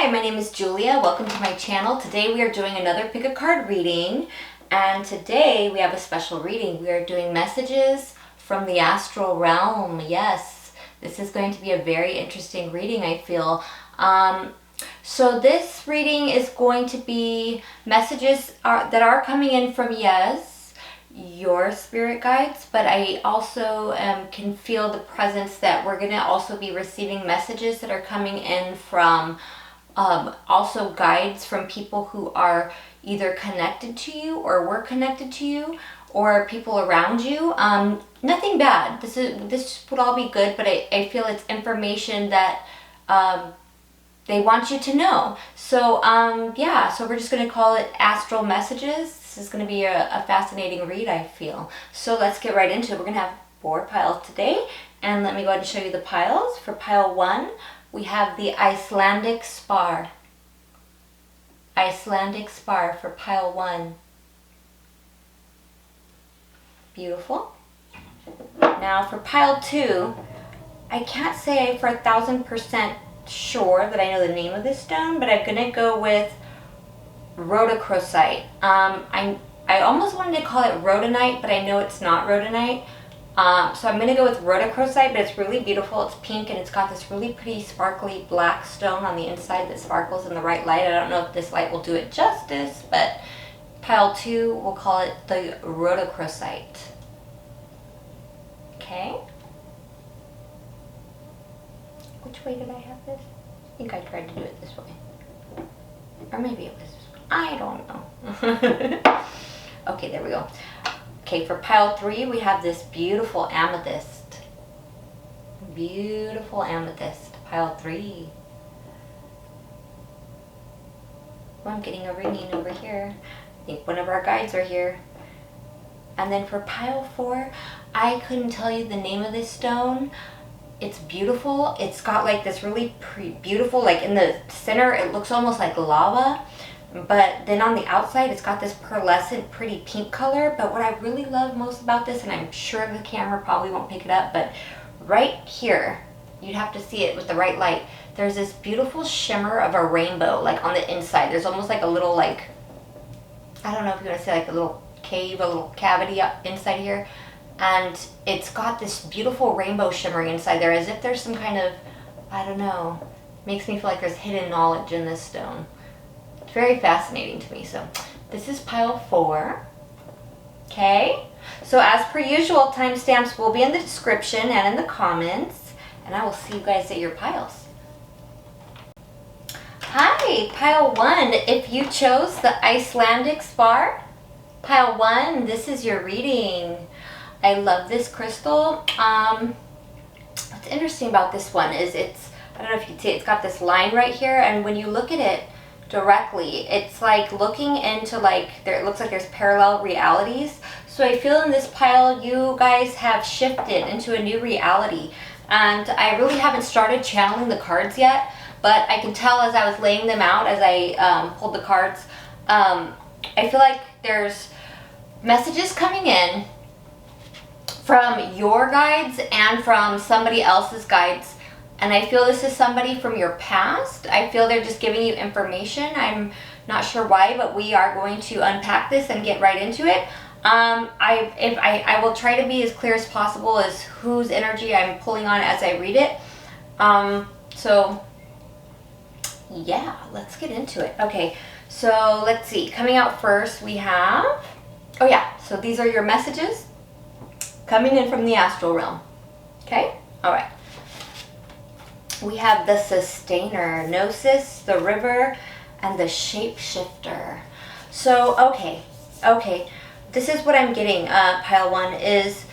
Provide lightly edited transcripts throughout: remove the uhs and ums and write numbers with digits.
Hi, my name is Julia. Welcome to my channel. Today we are doing another pick a card reading, and today we have a special reading. We are doing messages from the astral realm. Yes, this is going to be a very interesting reading, I feel. So this reading is going to be messages that are coming in from, yes, your spirit guides, but I also can feel the presence that we're going to also be receiving messages that are coming in from also guides from people who are either connected to you or were connected to you or people around you. Nothing bad. This would all be good, but I feel it's information that they want you to know. So yeah, so we're just going to call it astral messages. This is going to be a fascinating read, I feel. So let's get right into it. We're going to have 4 piles today, and let me go ahead and show you the piles. For pile 1, we have the Icelandic Spar. Icelandic Spar for pile 1. Beautiful. Now for pile 2, I can't say for 1000% sure that I know the name of this stone, but I'm gonna go with rhodochrosite. I almost wanted to call it rhodonite, but I know it's not rhodonite. So I'm gonna go with rhodochrosite, but it's really beautiful. It's pink and it's got this really pretty sparkly black stone on the inside that sparkles in the right light. I don't know if this light will do it justice, but pile 2, we'll call it the rhodochrosite. Okay. Which way did I have this? I think I tried to do it this way. Or maybe it was this way. I don't know. Okay, there we go. Okay, for pile 3, we have this beautiful amethyst. Beautiful amethyst. Pile 3. Well, I'm getting a ringing over here. I think one of our guides are here. And then for pile 4, I couldn't tell you the name of this stone. It's beautiful. It's got like this really beautiful, like in the center, it looks almost like lava. But then on the outside, it's got this pearlescent, pretty pink color. But what I really love most about this, and I'm sure the camera probably won't pick it up, but right here, you'd have to see it with the right light. There's this beautiful shimmer of a rainbow, like on the inside. There's almost like a little, like, I don't know if you want to say like a little cave, a little cavity up inside here. And it's got this beautiful rainbow shimmering inside there, as if there's some kind of, I don't know, makes me feel like there's hidden knowledge in this stone. Very fascinating to me. So this is pile 4. Okay, so as per usual, timestamps will be in the description and in the comments, and I will see you guys at your piles. Hi, pile 1. If you chose the Icelandic Spar, pile 1, this is your reading. I love this crystal. What's interesting about this one is I don't know if you can see, it's got this line right here, and when you look at it directly, it's like looking into, like, it looks like there's parallel realities. So I feel in this pile you guys have shifted into a new reality, and I really haven't started channeling the cards yet, but I can tell as I was laying them out, as I pulled the cards, I feel like there's messages coming in from your guides and from somebody else's guides. And I feel this is somebody from your past. I feel they're just giving you information. I'm not sure why, but we are going to unpack this and get right into it. I will try to be as clear as possible as whose energy I'm pulling on as I read it. So yeah, let's get into it. Okay, so let's see. Coming out first, we have, oh yeah, so these are your messages coming in from the astral realm. Okay, all right. We have the Sustainer, Gnosis, the River, and the Shapeshifter. So, okay. This is what I'm getting, pile 1, is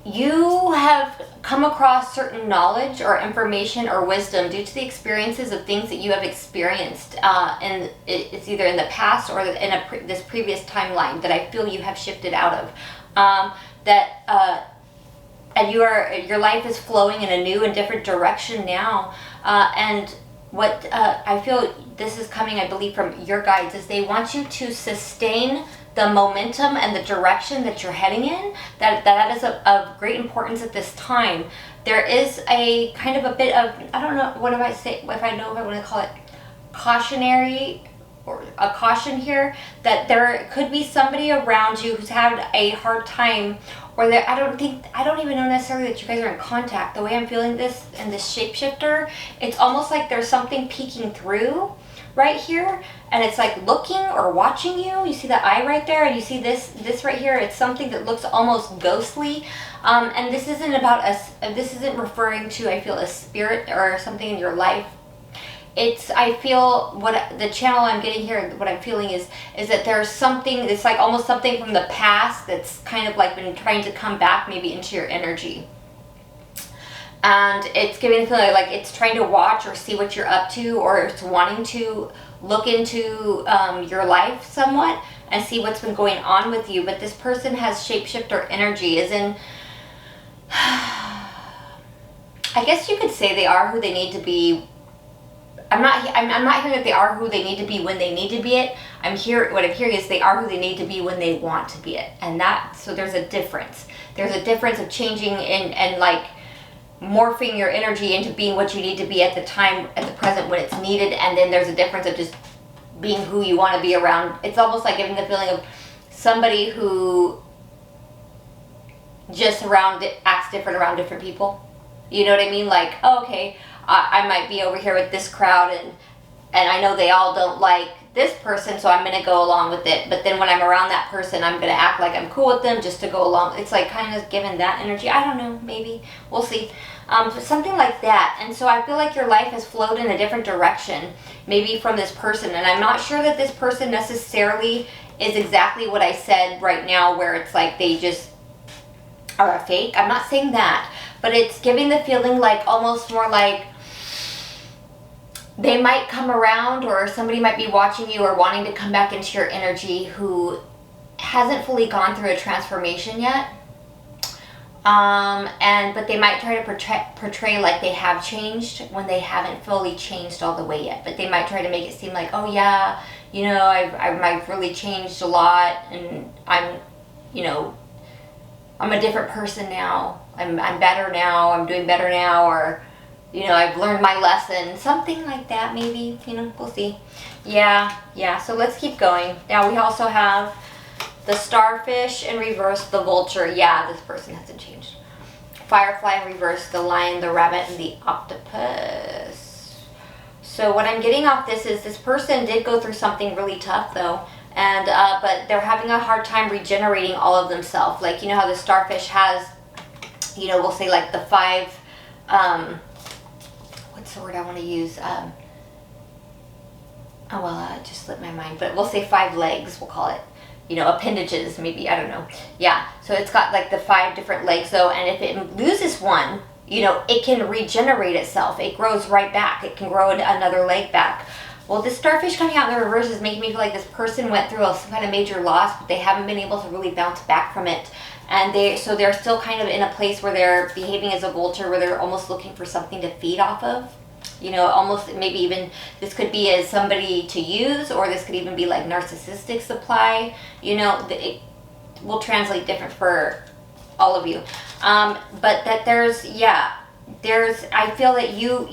you have come across certain knowledge or information or wisdom due to the experiences of things that you have experienced, and it's either in the past or in this previous timeline that I feel you have shifted out of. And your life is flowing in a new and different direction now. And what I feel this is coming, I believe, from your guides, is they want you to sustain the momentum and the direction that you're heading in, that is of great importance at this time. There is a kind of a bit of, I don't know, what do I say, if I know if I want to call it cautionary, or a caution here, that there could be somebody around you who's had a hard time, or that I don't even know necessarily that you guys are in contact. The way I'm feeling this and this shapeshifter, it's almost like there's something peeking through right here, and it's like looking or watching you. You see the eye right there, and you see this right here. It's something that looks almost ghostly, and this isn't about us. This isn't referring to, I feel, a spirit or something in your life. It's, I feel, what the channel I'm getting here, what I'm feeling is that there's something, it's like almost something from the past that's kind of like been trying to come back maybe into your energy. And it's giving the feeling like it's trying to watch or see what you're up to, or it's wanting to look into your life somewhat and see what's been going on with you. But this person has shapeshifter energy, as in, I guess you could say they are who they need to be. I'm not hearing that they are who they need to be when they need to be it. What I'm hearing is they are who they need to be when they want to be it. And so there's a difference. There's a difference of changing and like morphing your energy into being what you need to be at the time, at the present, when it's needed. And then there's a difference of just being who you want to be around. It's almost like giving the feeling of somebody who just acts different around different people. You know what I mean? Like, oh, okay, I might be over here with this crowd, and I know they all don't like this person, so I'm going to go along with it. But then when I'm around that person, I'm going to act like I'm cool with them just to go along. It's like kind of giving that energy. I don't know, maybe. We'll see. Something like that. And so I feel like your life has flowed in a different direction, maybe from this person. And I'm not sure that this person necessarily is exactly what I said right now, where it's like they just are a fake. I'm not saying that. But it's giving the feeling like almost more like they might come around, or somebody might be watching you or wanting to come back into your energy who hasn't fully gone through a transformation yet. But they might try to portray like they have changed when they haven't fully changed all the way yet. But they might try to make it seem like, oh yeah, you know, I've really changed a lot, and I'm a different person now. I'm better now. I'm doing better now, or I've learned my lesson. Something like that, maybe. We'll see. Yeah. So let's keep going. Now we also have the starfish in reverse, the vulture. Yeah, this person hasn't changed. Firefly in reverse, the lion, the rabbit, and the octopus. So what I'm getting off this is this person did go through something really tough, though. And but they're having a hard time regenerating all of themselves. Like, how the starfish has, we'll say like the 5, what's the word I want to use? It just slipped my mind. But we'll say 5 legs, we'll call it. Appendages, maybe, I don't know. Yeah, so it's got like the 5 different legs, though, and if it loses one, it can regenerate itself. It grows right back. It can grow another leg back. Well, this starfish coming out in the reverse is making me feel like this person went through some kind of major loss, but they haven't been able to really bounce back from it. And they're still kind of in a place where they're behaving as a vulture, where they're almost looking for something to feed off of. Almost maybe even this could be as somebody to use, or this could even be like narcissistic supply. It will translate different for all of you. But that I feel that you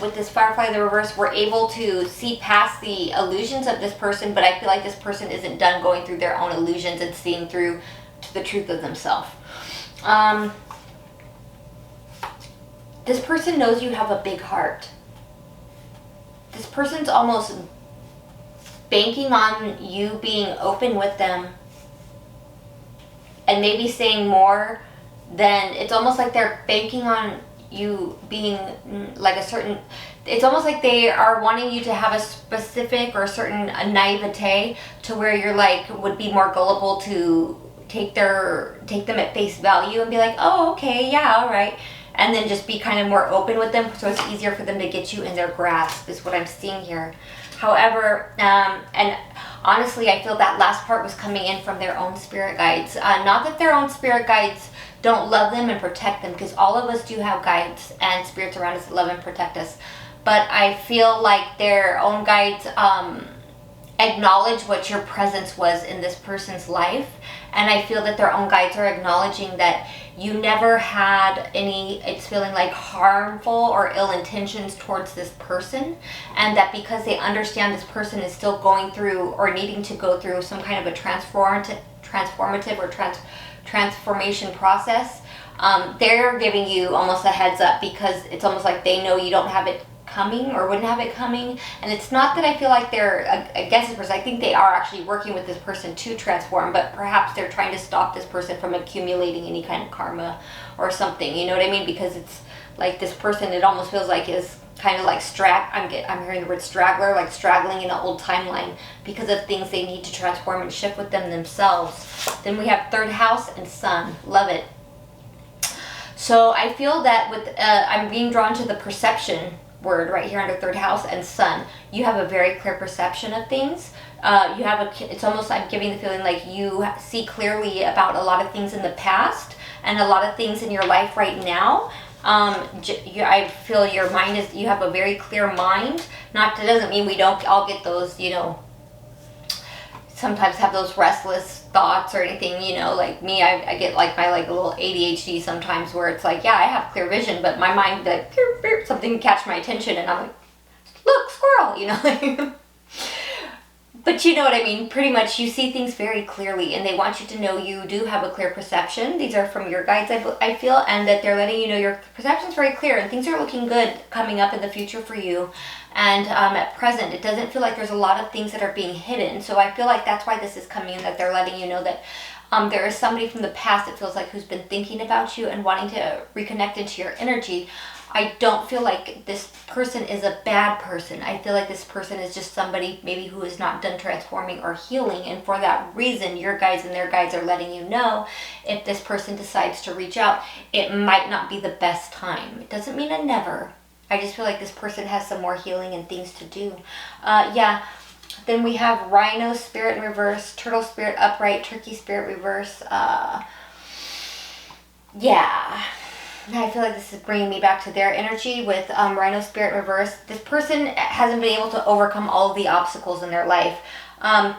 with this firefly in the reverse were able to see past the illusions of this person, but I feel like this person isn't done going through their own illusions and seeing through to the truth of themselves. This person knows you have a big heart. This person's almost banking on you being open with them and maybe saying more than, it's almost like they're banking on you being like a certain, it's almost like they are wanting you to have a specific or a certain naivete to where you're like, would be more gullible to take them at face value and be like, oh, okay, yeah, all right. And then just be kind of more open with them, so it's easier for them to get you in their grasp, is what I'm seeing here. However, and honestly, I feel that last part was coming in from their own spirit guides. Not that their own spirit guides don't love them and protect them, because all of us do have guides and spirits around us that love and protect us. But I feel like their own guides acknowledge what your presence was in this person's life. And I feel that their own guides are acknowledging that you never had any, it's feeling like harmful or ill intentions towards this person, and that because they understand this person is still going through or needing to go through some kind of a transformative or transformation process, they're giving you almost a heads up, because it's almost like they know you don't have it coming or wouldn't have it coming. And it's not that I feel like they're against this person. I think they are actually working with this person to transform, but perhaps they're trying to stop this person from accumulating any kind of karma or something, you know what I mean? Because it's like this person, it almost feels like is kind of like I'm hearing the word straggler, like straggling in an old timeline because of things they need to transform and shift with themselves. Then we have third house and sun. Love it. So I feel that with I'm being drawn to the perception word right here under third house and sun. You have a very clear perception of things. It's almost, I'm giving the feeling like you see clearly about a lot of things in the past and a lot of things in your life right now. I feel your mind is, you have a very clear mind. That doesn't mean we don't all get those, sometimes have those restless thoughts or anything, like me, I get like my like a little ADHD sometimes, where it's like, yeah, I have clear vision, but my mind, like, something can catch my attention and I'm like, look, squirrel, But you know what I mean? Pretty much you see things very clearly, and they want you to know you do have a clear perception. These are from your guides, I feel, and that they're letting you know your perception's very clear and things are looking good coming up in the future for you. And at present, it doesn't feel like there's a lot of things that are being hidden. So I feel like that's why this is coming in, that they're letting you know that there is somebody from the past, it feels like, who's been thinking about you and wanting to reconnect into your energy. I don't feel like this person is a bad person. I feel like this person is just somebody maybe who is not done transforming or healing. And for that reason, your guides and their guides are letting you know, if this person decides to reach out, it might not be the best time. It doesn't mean a never. I just feel like this person has some more healing and things to do. Then we have Rhino Spirit in reverse, Turtle Spirit upright, Turkey Spirit reverse. I feel like this is bringing me back to their energy with Rhino Spirit reverse. This person hasn't been able to overcome all of the obstacles in their life.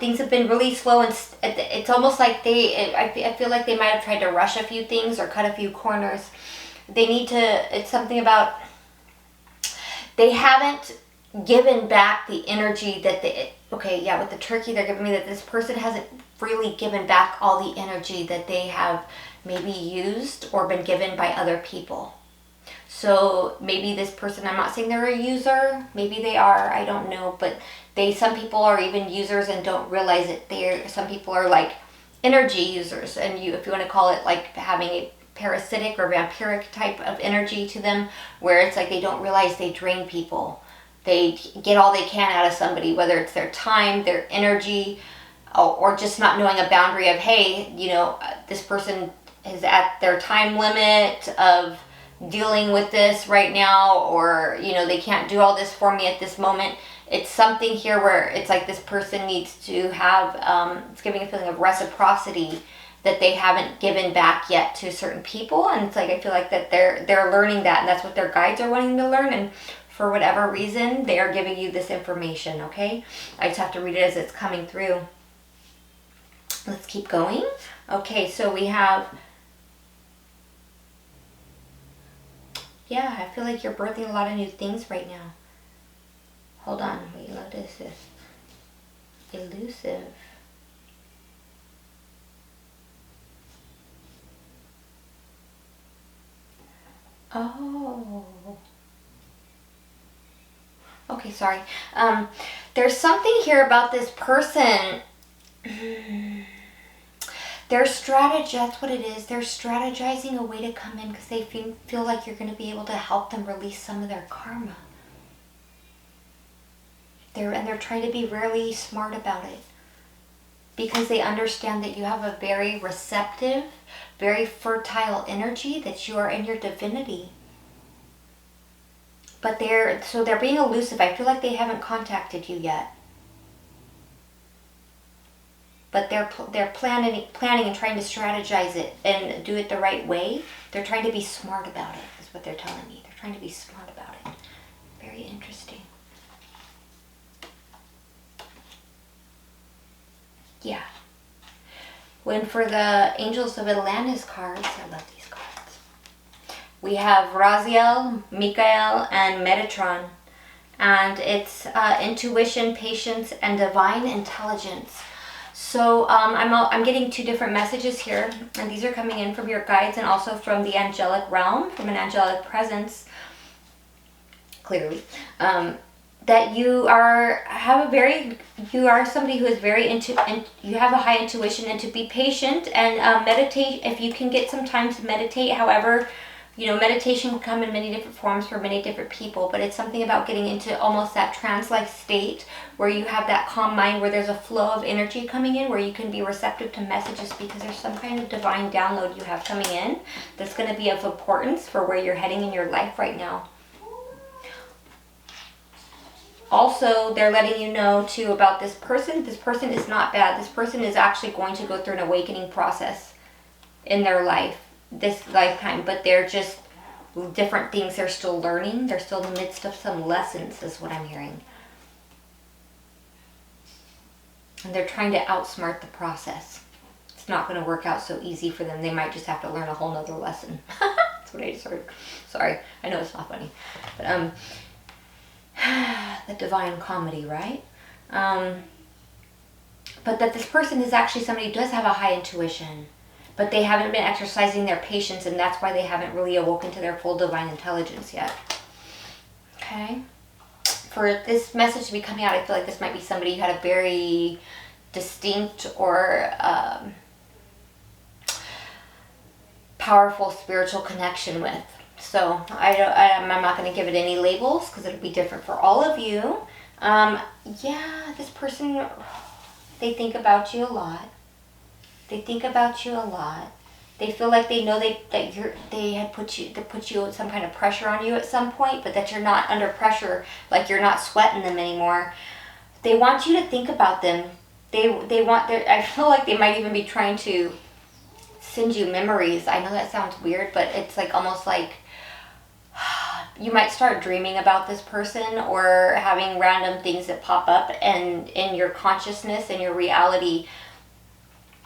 Things have been really slow, and it's almost like I feel like they might have tried to rush a few things or cut a few corners. It's something about, they haven't given back the energy that with the turkey, they're giving me that this person hasn't really given back all the energy that they have maybe used or been given by other people. So maybe this person, I'm not saying they're a user, maybe they are, I don't know, but some people are even users and don't realize it. Some people are like energy users, and if you want to call it, like having a parasitic or vampiric type of energy to them, where it's like they don't realize they drain people. They get all they can out of somebody, whether it's their time, their energy, or just not knowing a boundary of, hey, this person is at their time limit of dealing with this right now, or they can't do all this for me at this moment. It's something here where it's like this person needs to have, it's giving a feeling of reciprocity that they haven't given back yet to certain people. And it's like, I feel like that they're learning that, and that's what their guides are wanting to learn. And for whatever reason, they are giving you this information, okay? I just have to read it as it's coming through. Let's keep going. Okay, so we have, I feel like you're birthing a lot of new things right now. Hold on, wait, what is this? Elusive. Oh. Okay, sorry. There's something here about this person. That's what it is. They're strategizing a way to come in because they feel like you're going to be able to help them release some of their karma. They're trying to be really smart about it, because they understand that you have a very receptive, very fertile energy, that you are in your divinity. But they're being elusive. I feel like they haven't contacted you yet. But they're planning and trying to strategize it and do it the right way. They're trying to be smart about it, is what they're telling me. They're trying to be smart about it. Very interesting. When for the Angels of Atlantis cards, I love these cards. We have Raziel, Michael, and Metatron. And it's intuition, patience, and divine intelligence. So I'm getting 2 different messages here, and these are coming in from your guides and also from the angelic realm, from an angelic presence, clearly. That you are somebody who is very you have a high intuition, and to be patient and meditate. If you can get some time to meditate, however, meditation can come in many different forms for many different people, but it's something about getting into almost that trance-like state where you have that calm mind, where there's a flow of energy coming in, where you can be receptive to messages because there's some kind of divine download you have coming in that's going to be of importance for where you're heading in your life right now. Also, they're letting you know too about this person. This person is not bad. This person is actually going to go through an awakening process in their life this lifetime, but they're just different things they're still learning. They're still in the midst of some lessons, is what I'm hearing. And they're trying to outsmart the process. It's not going to work out so easy for them. They might just have to learn a whole nother lesson. That's what I just heard. Sorry, I know it's not funny. But the divine comedy, right? But that this person is actually somebody who does have a high intuition, but they haven't been exercising their patience, and that's why they haven't really awoken to their full divine intelligence yet. Okay? For this message to be coming out, I feel like this might be somebody you had a very distinct or powerful spiritual connection with. So I'm not going to give it any labels because it'll be different for all of you. Yeah, this person, they think about you a lot. They think about you a lot. They feel like they know they had put you some kind of pressure on you at some point, but that you're not under pressure, like you're not sweating them anymore. They want you to think about them. I feel like they might even be trying to send you memories. I know that sounds weird, but it's like almost like you might start dreaming about this person or having random things that pop up, and in your consciousness and your reality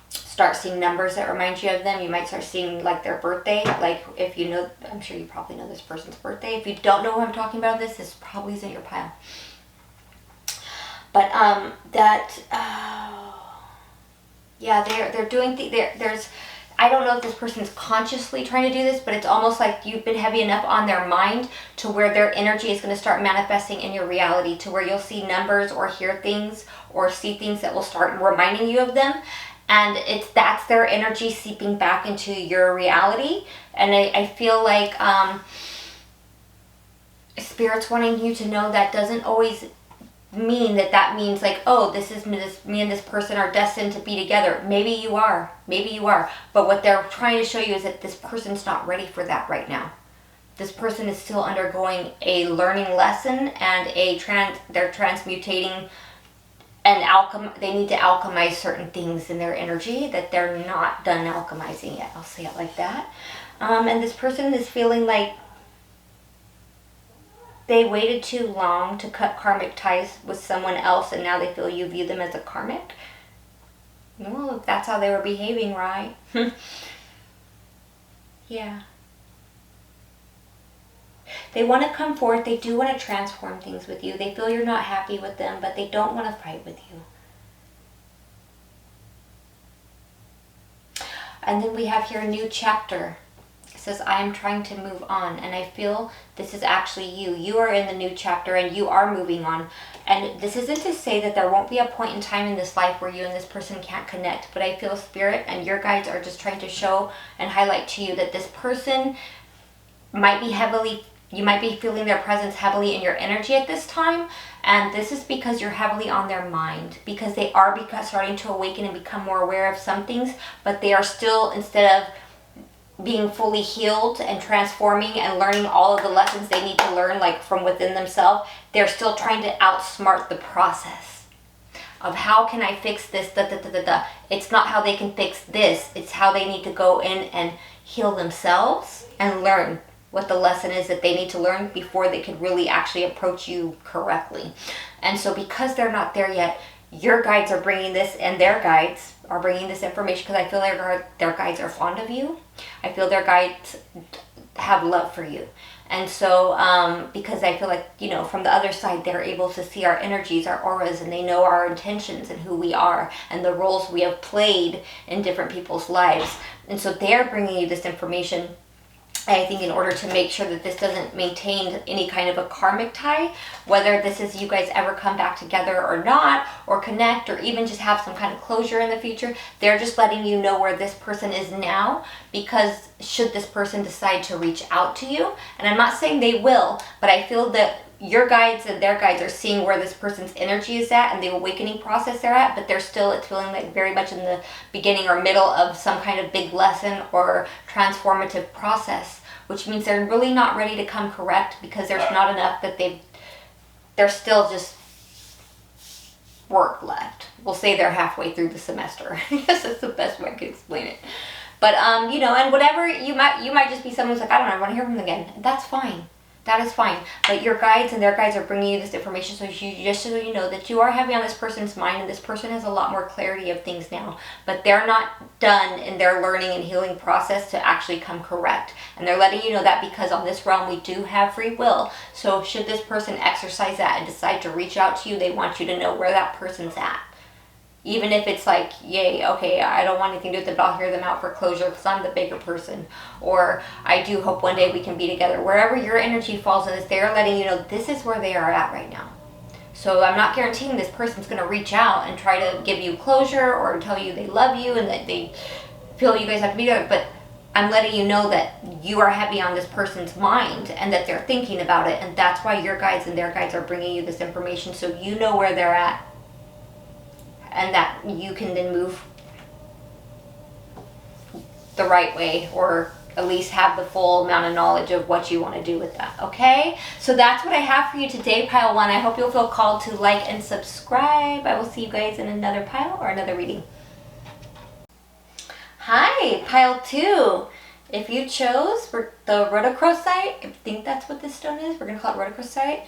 start seeing numbers that remind you of them. You might start seeing like their birthday. Like if you know, I'm sure you probably know this person's birthday. If you don't know who I'm talking about, this probably isn't your pile. But yeah, they're doing there's. I don't know if this person's consciously trying to do this, but it's almost like you've been heavy enough on their mind to where their energy is going to start manifesting in your reality, to where you'll see numbers or hear things or see things that will start reminding you of them. And that's their energy seeping back into your reality. And I feel like Spirit's wanting you to know that doesn't always mean that means like, oh, me and this person are destined to be together. Maybe you are, but what they're trying to show you is that this person's not ready for that right now. This person is still undergoing a learning lesson, and they're transmutating and they need to alchemize certain things in their energy that they're not done alchemizing yet. I'll say it like that. And this person is feeling like they waited too long to cut karmic ties with someone else, and now they feel you view them as a karmic. Well, that's how they were behaving, right? Yeah. They want to come forth. They do want to transform things with you. They feel you're not happy with them, but they don't want to fight with you. And then we have here a new chapter. It says, I am trying to move on. And I feel this is actually you. You are in the new chapter and you are moving on. And this isn't to say that there won't be a point in time in this life where you and this person can't connect. But I feel Spirit and your guides are just trying to show and highlight to you that this person might be you might be feeling their presence heavily in your energy at this time. And this is because you're heavily on their mind. Because they are starting to awaken and become more aware of some things. But they are still, instead of being fully healed and transforming and learning all of the lessons they need to learn, like from within themselves, they're still trying to outsmart the process of how can I fix this, It's not how they can fix this. It's how they need to go in and heal themselves and learn what the lesson is that they need to learn before they could really actually approach you correctly. And so because they're not there yet, your guides are bringing this, and their guides are bringing this information because I feel their guides are fond of you. I feel their guides have love for you. And so, because I feel like, you know, from the other side, they're able to see our energies, our auras, and they know our intentions and who we are and the roles we have played in different people's lives. And so they're bringing you this information, I think, in order to make sure that this doesn't maintain any kind of a karmic tie, whether this is you guys ever come back together or not, or connect, or even just have some kind of closure in the future. They're just letting you know where this person is now, because should this person decide to reach out to you, and I'm not saying they will, but I feel that your guides and their guides are seeing where this person's energy is at and the awakening process they're at, but it's feeling like very much in the beginning or middle of some kind of big lesson or transformative process, which means they're really not ready to come correct, because there's not enough that they're still just work left. We'll say they're halfway through the semester. I guess that's the best way I could explain it. But you know, and whatever, you might just be someone who's like, I don't know, I want to hear from them again. That's fine. That is fine. But your guides and their guides are bringing you this information, so you know that you are heavy on this person's mind, and this person has a lot more clarity of things now. But they're not done in their learning and healing process to actually come correct. And they're letting you know that because on this realm we do have free will. So should this person exercise that and decide to reach out to you, they want you to know where that person's at. Even if it's like, yay, okay, I don't want anything to do with them, but I'll hear them out for closure because I'm the bigger person. Or I do hope one day we can be together. Wherever your energy falls in this, they're letting you know this is where they are at right now. So I'm not guaranteeing this person's going to reach out and try to give you closure or tell you they love you and that they feel you guys have to be together. But I'm letting you know that you are heavy on this person's mind and that they're thinking about it. And that's why your guides and their guides are bringing you this information, so you know where they're at. And that you can then move the right way, or at least have the full amount of knowledge of what you want to do with that, okay? So that's what I have for you today, Pile 1. I hope you'll feel called to like and subscribe. I will see you guys in another pile or another reading. Hi, Pile 2. If you chose the rhodochrosite, I think that's what this stone is. We're going to call it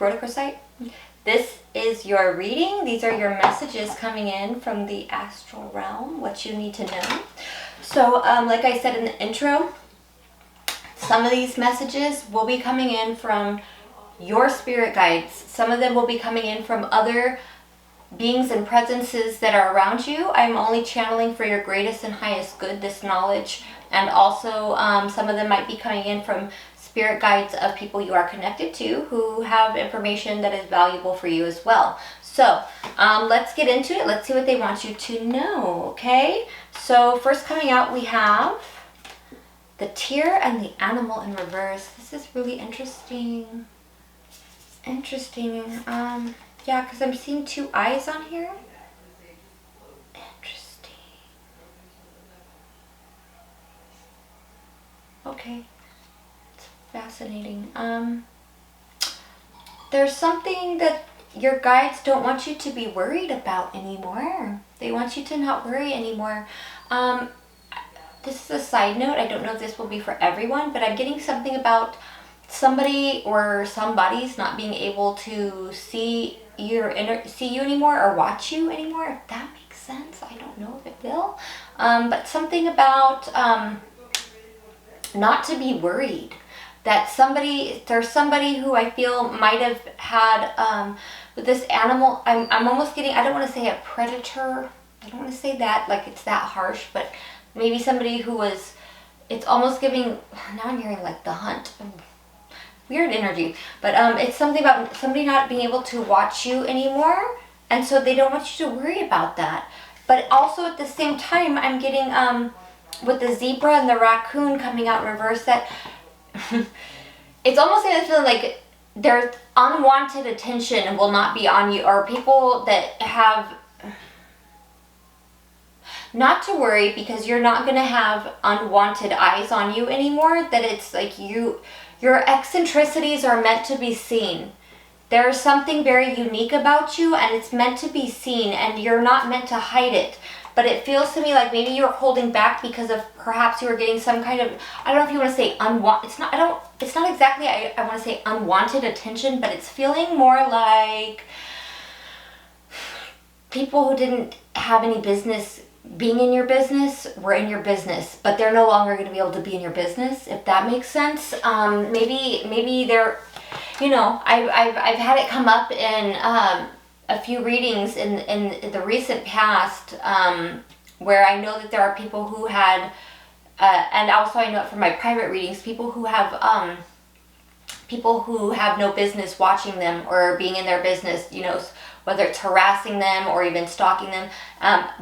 rhodochrosite. This is your reading. These are your messages coming in from the astral realm, what you need to know. So, like I said in the intro, some of these messages will be coming in from your spirit guides. Some of them will be coming in from other beings and presences that are around you. I'm only channeling for your greatest and highest good, this knowledge. And also, some of them might be coming in from spirit guides of people you are connected to who have information that is valuable for you as well. So let's get into it. Let's see what they want you to know, okay? So first coming out, we have the tear and the animal in reverse. This is really interesting. Yeah, because I'm seeing two eyes on here. Interesting. Okay. Fascinating. There's something that your guides don't want you to be worried about anymore. They want you to not worry anymore. This is a side note. I don't know if this will be for everyone, but I'm getting something about somebody or somebody's not being able to see you anymore or watch you anymore. If that makes sense. I don't know if it will. But something about not to be worried. That there's somebody who I feel might have had, with this animal, I'm almost getting, I don't want to say a predator, I don't want to say that, like it's that harsh, but maybe somebody who was, it's almost giving, now I'm hearing like the hunt, weird energy, but it's something about somebody not being able to watch you anymore, and so they don't want you to worry about that. But also at the same time, I'm getting, with the zebra and the raccoon coming out in reverse, that it's almost like there's unwanted attention and will not be on you, or people that have, not to worry, because you're not going to have unwanted eyes on you anymore, that it's like your eccentricities are meant to be seen. There's something very unique about you and it's meant to be seen, and you're not meant to hide it. But it feels to me like maybe you're holding back because of perhaps you were getting some kind of, I don't know if you want to say unwanted, it's not exactly, I want to say unwanted attention, but it's feeling more like people who didn't have any business being in your business were in your business, but they're no longer going to be able to be in your business, if that makes sense. Maybe they're, you know, I've had it come up in a few readings in the recent past, where I know that there are people who had, and also I know from my private readings, people who have no business watching them or being in their business, you know, whether it's harassing them or even stalking them.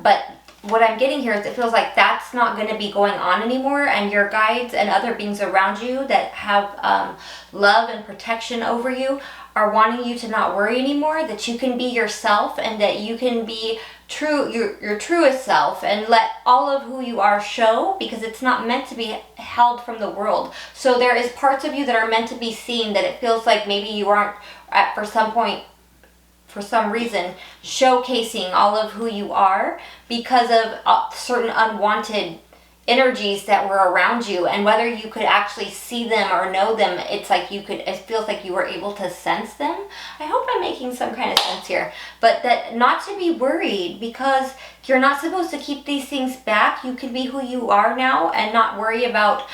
But what I'm getting here is it feels like that's not going to be going on anymore, and your guides and other beings around you that have love and protection over you are wanting you to not worry anymore, that you can be yourself and that you can be true, your truest self, and let all of who you are show, because it's not meant to be held from the world. So there is parts of you that are meant to be seen that it feels like maybe you aren't for some reason showcasing all of who you are because of certain unwanted energies that were around you, and whether you could actually see them or know them, it feels like you were able to sense them. I hope I'm making some kind of sense here, but that not to be worried, because you're not supposed to keep these things back. You can be who you are now and not worry about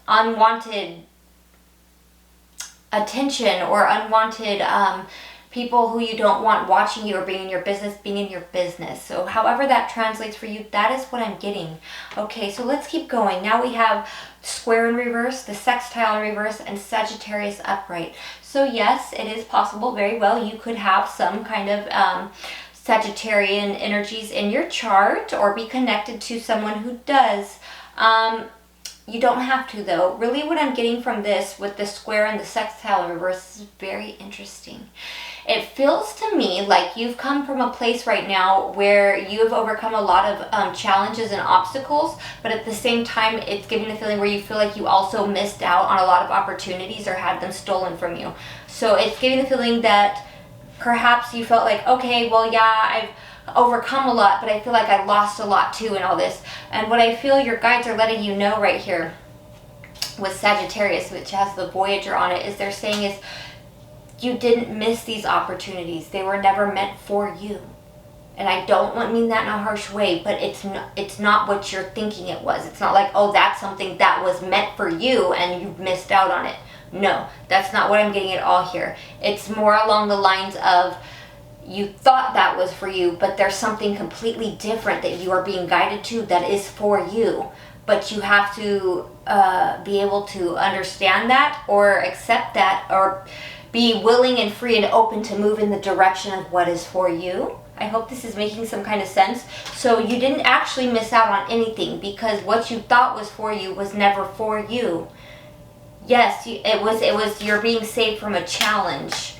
unwanted attention or unwanted people who you don't want watching you or being in your business, So however that translates for you, that is what I'm getting. Okay, so let's keep going. Now we have square in reverse, the sextile in reverse, and Sagittarius upright. So yes, it is possible, very well, you could have some kind of Sagittarian energies in your chart or be connected to someone who does. You don't have to, though. Really what I'm getting from this with the square and the sextile in reverse is very interesting. It feels to me like you've come from a place right now where you've overcome a lot of challenges and obstacles, but at the same time, it's giving the feeling where you feel like you also missed out on a lot of opportunities or had them stolen from you. So it's giving the feeling that perhaps you felt like, okay, well, yeah, I've overcome a lot, but I feel like I lost a lot too in all this. And what I feel your guides are letting you know right here with Sagittarius, which has the Voyager on it, is they're saying is you didn't miss these opportunities. They were never meant for you. And I don't mean that in a harsh way, but it's not what you're thinking it was. It's not like, oh, that's something that was meant for you and you missed out on it. No, that's not what I'm getting at all here. It's more along the lines of you thought that was for you, but there's something completely different that you are being guided to that is for you. But you have to be able to understand that or accept that or be willing and free and open to move in the direction of what is for you. I hope this is making some kind of sense. So you didn't actually miss out on anything, because what you thought was for you was never for you. Yes, it was you're being saved from a challenge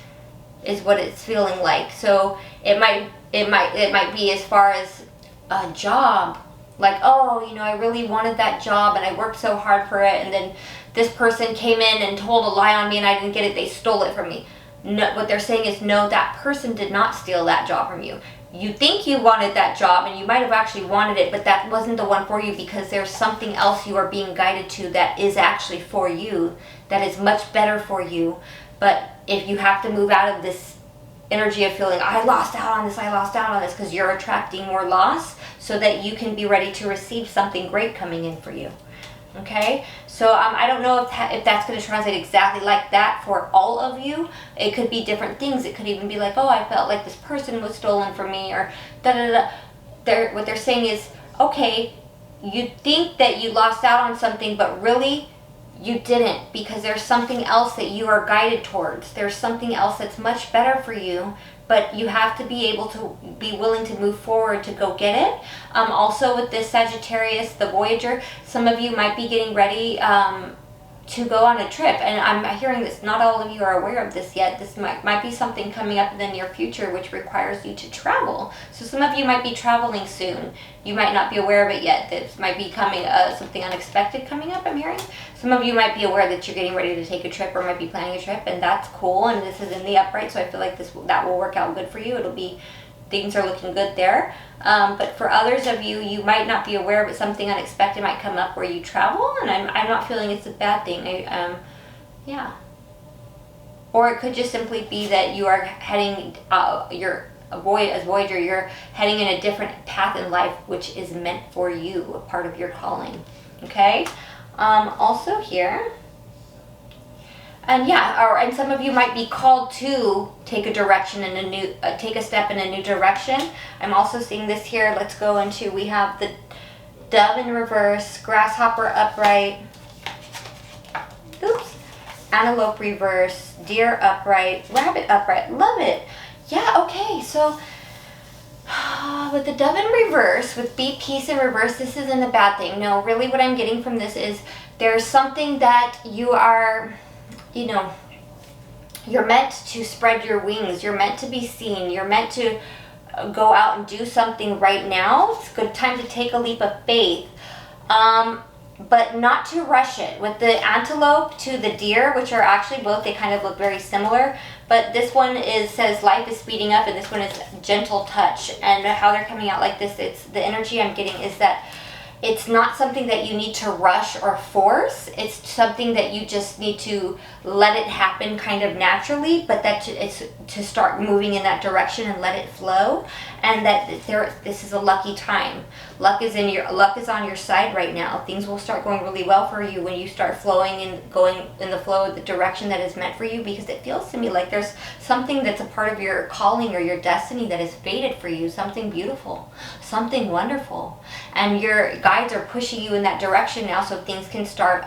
is what it's feeling like. So it might be as far as a job, like, oh, you know, I really wanted that job and I worked so hard for it, and then this person came in and told a lie on me and I didn't get it, they stole it from me. No, what they're saying is, no, that person did not steal that job from you. You think you wanted that job and you might have actually wanted it, but that wasn't the one for you, because there's something else you are being guided to that is actually for you, that is much better for you. But if you have to move out of this energy of feeling, I lost out on this, because you're attracting more loss so that you can be ready to receive something great coming in for you. Okay, so I don't know if that's going to translate exactly like that for all of you. It could be different things. It could even be like, oh, I felt like this person was stolen from me, or da-da-da. What they're saying is, okay, you think that you lost out on something, but really you didn't, because there's something else that you are guided towards. There's something else that's much better for you, but you have to be able to be willing to move forward to go get it. Also with this Sagittarius, the Voyager, some of you might be getting ready to go on a trip, and I'm hearing this, not all of you are aware of this yet. This might be something coming up in the near future which requires you to travel. So some of you might be traveling soon. You might not be aware of it yet. This might be coming, something unexpected coming up, I'm hearing. Some of you might be aware that you're getting ready to take a trip or might be planning a trip, and that's cool, and this is in the upright, so I feel like that will work out good for you. It'll be, things are looking good there. But for others of you, you might not be aware, but something unexpected might come up where you travel, and I'm not feeling it's a bad thing. Yeah. Or it could just simply be that you are heading, you're as Voyager, you're heading in a different path in life, which is meant for you, a part of your calling. Okay? Also here, and yeah, and some of you might be called to take a direction in a new, take a step in a new direction. I'm also seeing this here. Let's go into, we have the Dove in reverse, Grasshopper upright, oops, Antelope reverse, Deer upright, Rabbit upright. Love it. Yeah, okay, so with the Dove in reverse, with Be Peace in reverse, this isn't a bad thing. No, really what I'm getting from this is there's something that you are, you know, you're meant to spread your wings. You're meant to be seen. You're meant to go out and do something right now. It's a good time to take a leap of faith. But not to rush it. With the antelope to the deer, which are actually both, they kind of look very similar, but this one says life is speeding up, and this one is gentle touch. And how they're coming out like this, it's the energy I'm getting is that it's not something that you need to rush or force. It's something that you just need to let it happen kind of naturally, but that it's to start moving in that direction and let it flow. And that this is a lucky time. Luck is on your side right now. Things will start going really well for you when you start flowing and going in the flow of the direction that is meant for you, because it feels to me like there's something that's a part of your calling or your destiny that is fated for you, something beautiful, something wonderful. And your guides are pushing you in that direction now, so things can start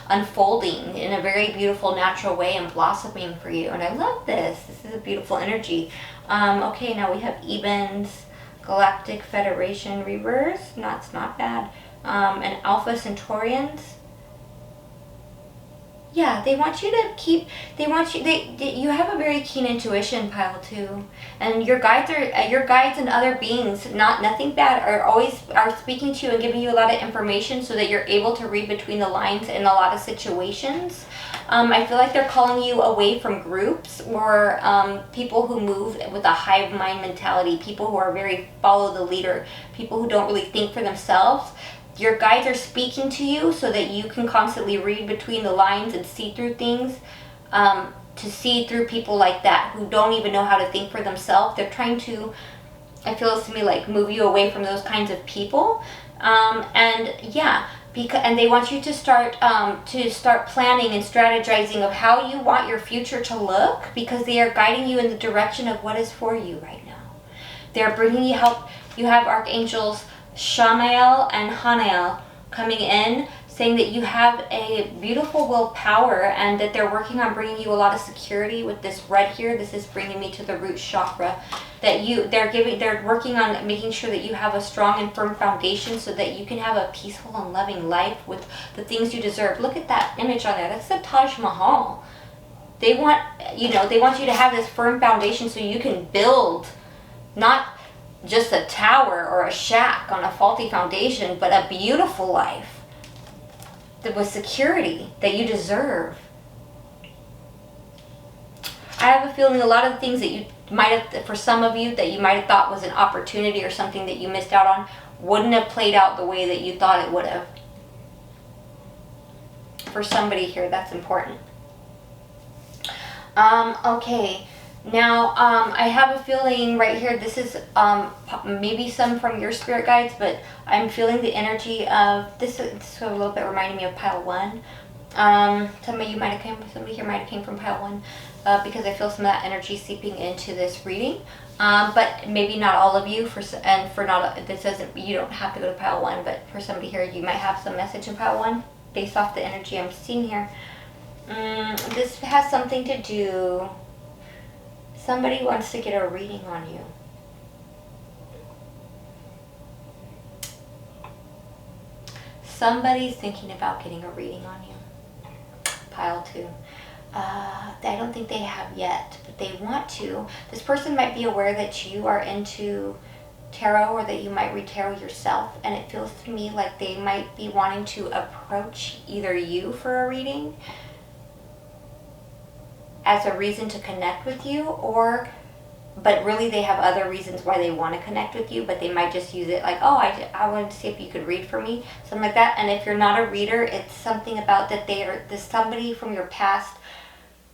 unfolding in a very beautiful, natural way and blossoming for you. And I love this. This is a beautiful energy. Okay, now we have Evens, Galactic Federation reverse. It's not bad. And Alpha Centaurians. Yeah, they want you to keep, you have a very keen intuition, pile 2. And your guides and other beings, nothing bad, are speaking to you and giving you a lot of information so that you're able to read between the lines in a lot of situations. I feel like they're calling you away from groups or people who move with a hive mind mentality, people who are very follow the leader, people who don't really think for themselves. Your guides are speaking to you so that you can constantly read between the lines and see through things, to see through people like that who don't even know how to think for themselves. They're trying to, I feel it's to me like, move you away from those kinds of people. And yeah, and they want you to start planning and strategizing of how you want your future to look, because they are guiding you in the direction of what is for you right now. They're bringing you help. You have archangels Shamael and Hanael coming in, saying that you have a beautiful willpower and that they're working on bringing you a lot of security with this red here. This is bringing me to the root chakra. That they're working on making sure that you have a strong and firm foundation so that you can have a peaceful and loving life with the things you deserve. Look at that image on there. That's the Taj Mahal. They want you to have this firm foundation so you can build, not just a tower or a shack on a faulty foundation, but a beautiful life that with security that you deserve. I have a feeling a lot of the things that you might have, for some of you, that you might have thought was an opportunity or something that you missed out on, wouldn't have played out the way that you thought it would have. For somebody here, that's important. Okay. Now, I have a feeling right here, this is maybe some from your spirit guides, but I'm feeling the energy of, this is a little bit reminding me of pile 1. Somebody here might have came from pile 1, because I feel some of that energy seeping into this reading. But maybe not all of you, this doesn't, you don't have to go to pile 1, but for somebody here, you might have some message in pile 1 based off the energy I'm seeing here. This has something to do, somebody wants to get a reading on you. Somebody's thinking about getting a reading on you. Pile 2. I don't think they have yet, but they want to. This person might be aware that you are into tarot, or that you might read tarot yourself, and it feels to me like they might be wanting to approach either you for a reading as a reason to connect with you, but really they have other reasons why they want to connect with you, but they might just use it like, oh, I wanted to see if you could read for me, something like that. And if you're not a reader, it's something about that there's somebody from your past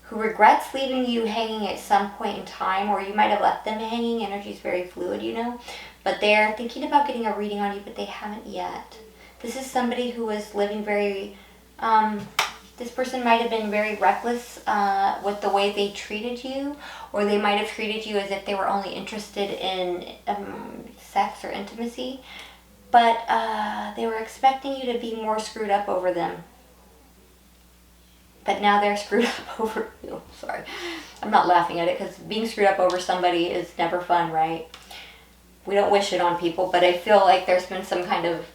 who regrets leaving you hanging at some point in time, or you might have left them hanging. Energy is very fluid, you know, but they're thinking about getting a reading on you, but they haven't yet. This is somebody who is living very, this person might have been very reckless with the way they treated you, or they might have treated you as if they were only interested in sex or intimacy, but they were expecting you to be more screwed up over them. But now they're screwed up over you. Sorry, I'm not laughing at it, because being screwed up over somebody is never fun, right? We don't wish it on people, but I feel like there's been some kind of,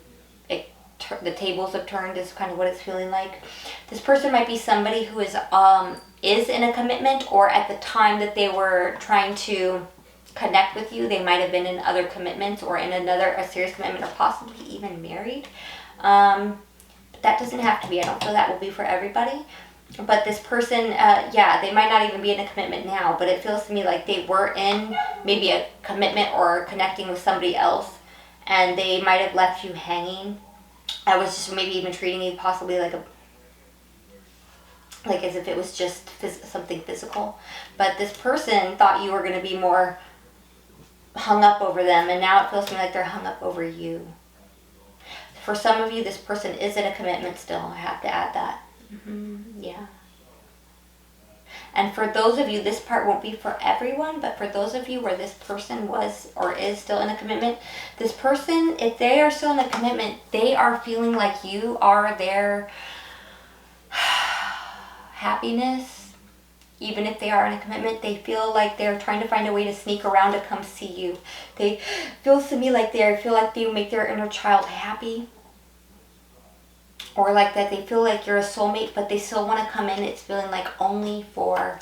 the tables have turned is kind of what it's feeling like. This person might be somebody who is in a commitment, or at the time that they were trying to connect with you, they might have been in other commitments, or in a serious commitment, or possibly even married. But that doesn't have to be. I don't feel that will be for everybody. But this person, yeah, they might not even be in a commitment now, but it feels to me like they were in maybe a commitment or connecting with somebody else, and they might have left you hanging. I was just maybe even treating you possibly like as if it was just something physical. But this person thought you were going to be more hung up over them, and now it feels to me like they're hung up over you. For some of you, this person is in a commitment still. I have to add that. Yeah. And for those of you, this part won't be for everyone, but for those of you where this person was or is still in a commitment, this person, if they are still in a commitment, they are feeling like you are their happiness. Even if they are in a commitment, they feel like they're trying to find a way to sneak around to come see you. They feels to me like they feel like they make their inner child happy. Or like that they feel like you're a soulmate, but they still want to come in. It's feeling like only for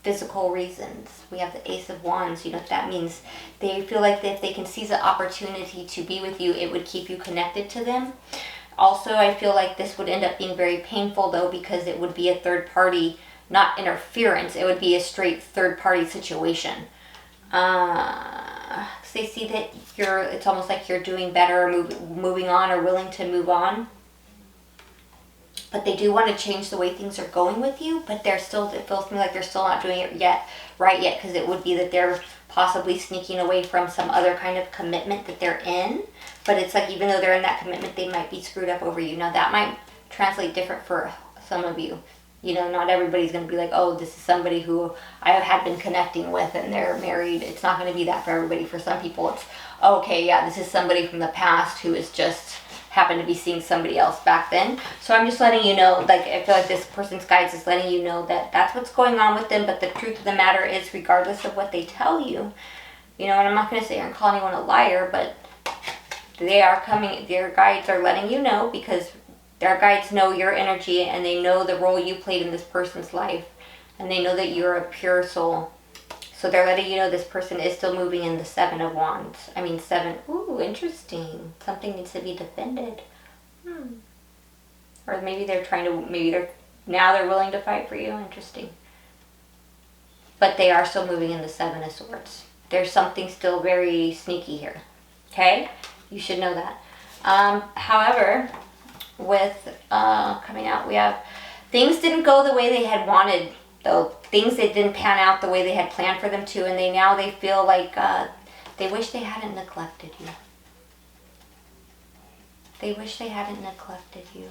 physical reasons. We have the Ace of Wands. You know what that means? They feel like if they can seize the opportunity to be with you, it would keep you connected to them. Also, I feel like this would end up being very painful, though, because it would be a third party, not interference. It would be a straight third party situation. They see that it's almost like you're doing better, moving on, or willing to move on. But they do want to change the way things are going with you, but it feels to me like they're still not doing it right yet, because it would be that they're possibly sneaking away from some other kind of commitment that they're in. But it's like, even though they're in that commitment, they might be screwed up over you. Now, that might translate different for some of you. You know, not everybody's going to be like, oh, this is somebody who I had been connecting with and they're married. It's not going to be that for everybody. For some people, it's, okay, yeah, this is somebody from the past who is just happened to be seeing somebody else back then. So I'm just letting you know, like, I feel like this person's guides is letting you know that that's what's going on with them. But the truth of the matter is, regardless of what they tell you, you know, and I'm not going to say I'm calling anyone a liar, but they are coming, their guides are letting you know, because their guides know your energy, and they know the role you played in this person's life, and they know that you're a pure soul. So they're letting you know this person is still moving in the Seven of Wands. I mean, 7. Ooh, interesting. Something needs to be defended. Or maybe now they're willing to fight for you. Interesting. But they are still moving in the 7 of Swords. There's something still very sneaky here. Okay? You should know that. However, with coming out, we have things didn't go the way they had wanted. Though things that didn't pan out the way they had planned for them to, and they feel like they wish they hadn't neglected you. They wish they hadn't neglected you.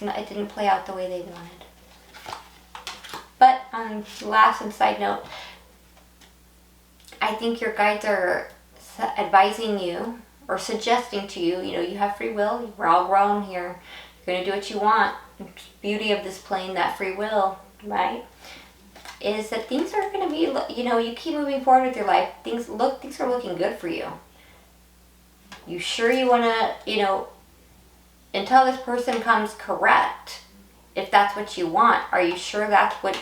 It didn't play out the way they wanted. But last and side note, I think your guides are advising you or suggesting to you, you know, you have free will. We're all grown here. You're going to do what you want. The beauty of this plane, that free will, right, is that things are going to be, you know, you keep moving forward with your life. Things are looking good for you. You sure you want to, you know, until this person comes correct, if that's what you want, are you sure that's what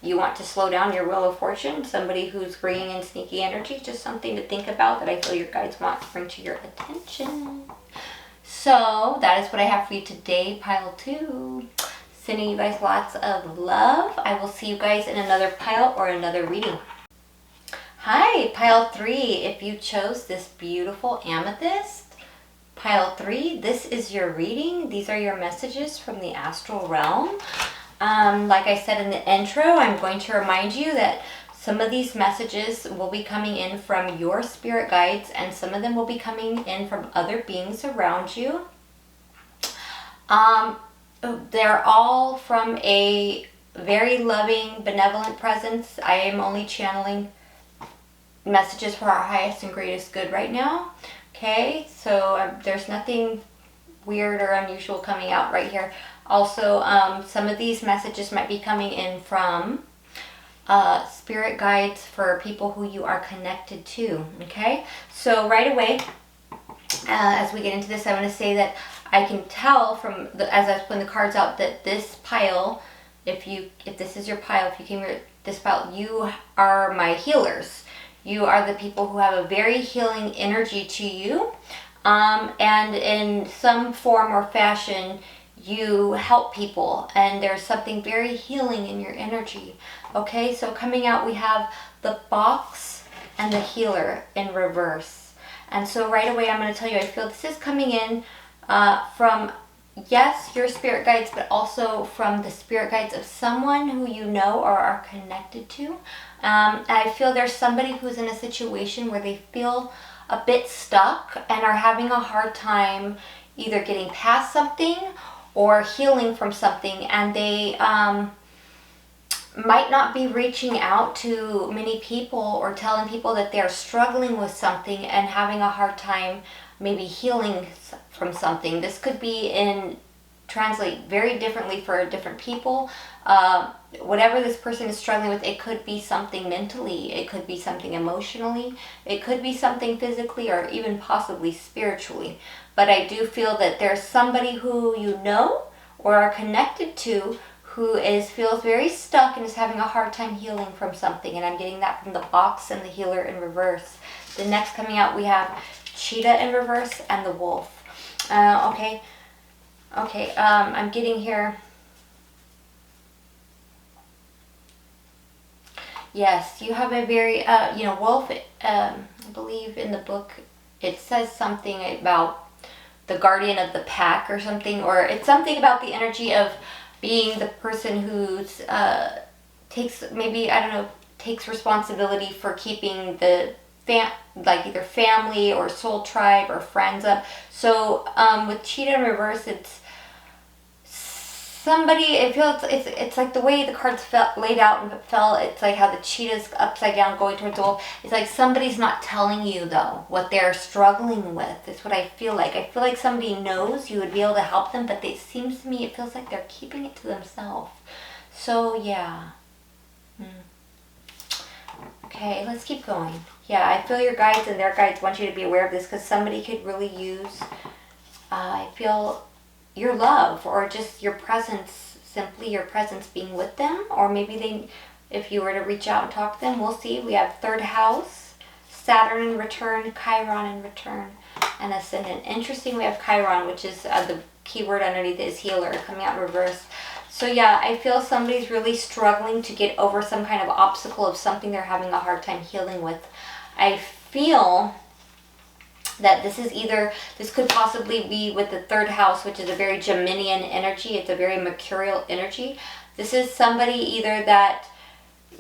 you want to slow down your wheel of fortune? Somebody who's bringing in sneaky energy, just something to think about that I feel your guides want to bring to your attention. So that is what I have for you today, pile 2. Sending you guys lots of love. I will see you guys in another pile or another reading. Hi, pile 3. If you chose this beautiful amethyst, pile 3, this is your reading. These are your messages from the astral realm. Like I said in the intro, I'm going to remind you that some of these messages will be coming in from your spirit guides, and some of them will be coming in from other beings around you. They're all from a very loving, benevolent presence. I am only channeling messages for our highest and greatest good right now. Okay, so there's nothing weird or unusual coming out right here. Also, some of these messages might be coming in from spirit guides for people who you are connected to. Okay, so right away, as we get into this, I want to say that I can tell from as I was pulling the cards out that this pile, if this is your pile, if you came here, this pile, you are my healers. You are the people who have a very healing energy to you, and in some form or fashion, you help people, and there's something very healing in your energy. Okay, so coming out, we have the box and the healer in reverse. And so right away, I'm going to tell you, I feel this is coming in from, yes, your spirit guides, but also from the spirit guides of someone who you know or are connected to. I feel there's somebody who's in a situation where they feel a bit stuck and are having a hard time either getting past something or healing from something, and they might not be reaching out to many people or telling people that they're struggling with something and having a hard time maybe healing from something. This could be translate very differently for different people. Whatever this person is struggling with, it could be something mentally, it could be something emotionally, it could be something physically, or even possibly spiritually. But I do feel that there's somebody who you know or are connected to who feels very stuck and is having a hard time healing from something. And I'm getting that from the box and the healer in reverse. The next coming out, we have cheetah in reverse and the wolf. Okay, I'm getting here. Yes, you have a very, wolf, I believe in the book, it says something about the guardian of the pack or something, or it's something about the energy of being the person who's, takes responsibility for keeping the either family or soul tribe or friends up. So with cheetah in reverse, it's somebody, it feels, it's like the way the cards laid out and fell, it's like how the cheetah's upside down going towards the wolf. It's like somebody's not telling you, though, what they're struggling with. It's what I feel like. I feel like somebody knows you would be able to help them, but it seems to me, it feels like they're keeping it to themselves. So, yeah. Okay, let's keep going. Yeah, I feel your guides and their guides want you to be aware of this, because somebody could really use, I feel, your love, or just your presence, simply your presence being with them. Or maybe if you were to reach out and talk to them, we'll see. We have third house, Saturn in return, Chiron in return, and ascendant. Interesting, we have Chiron, which is the keyword underneath is healer, coming out in reverse. So yeah, I feel somebody's really struggling to get over some kind of obstacle of something they're having a hard time healing with. I feel that this could possibly be with the third house, which is a very Geminian energy. It's a very mercurial energy. This is somebody either that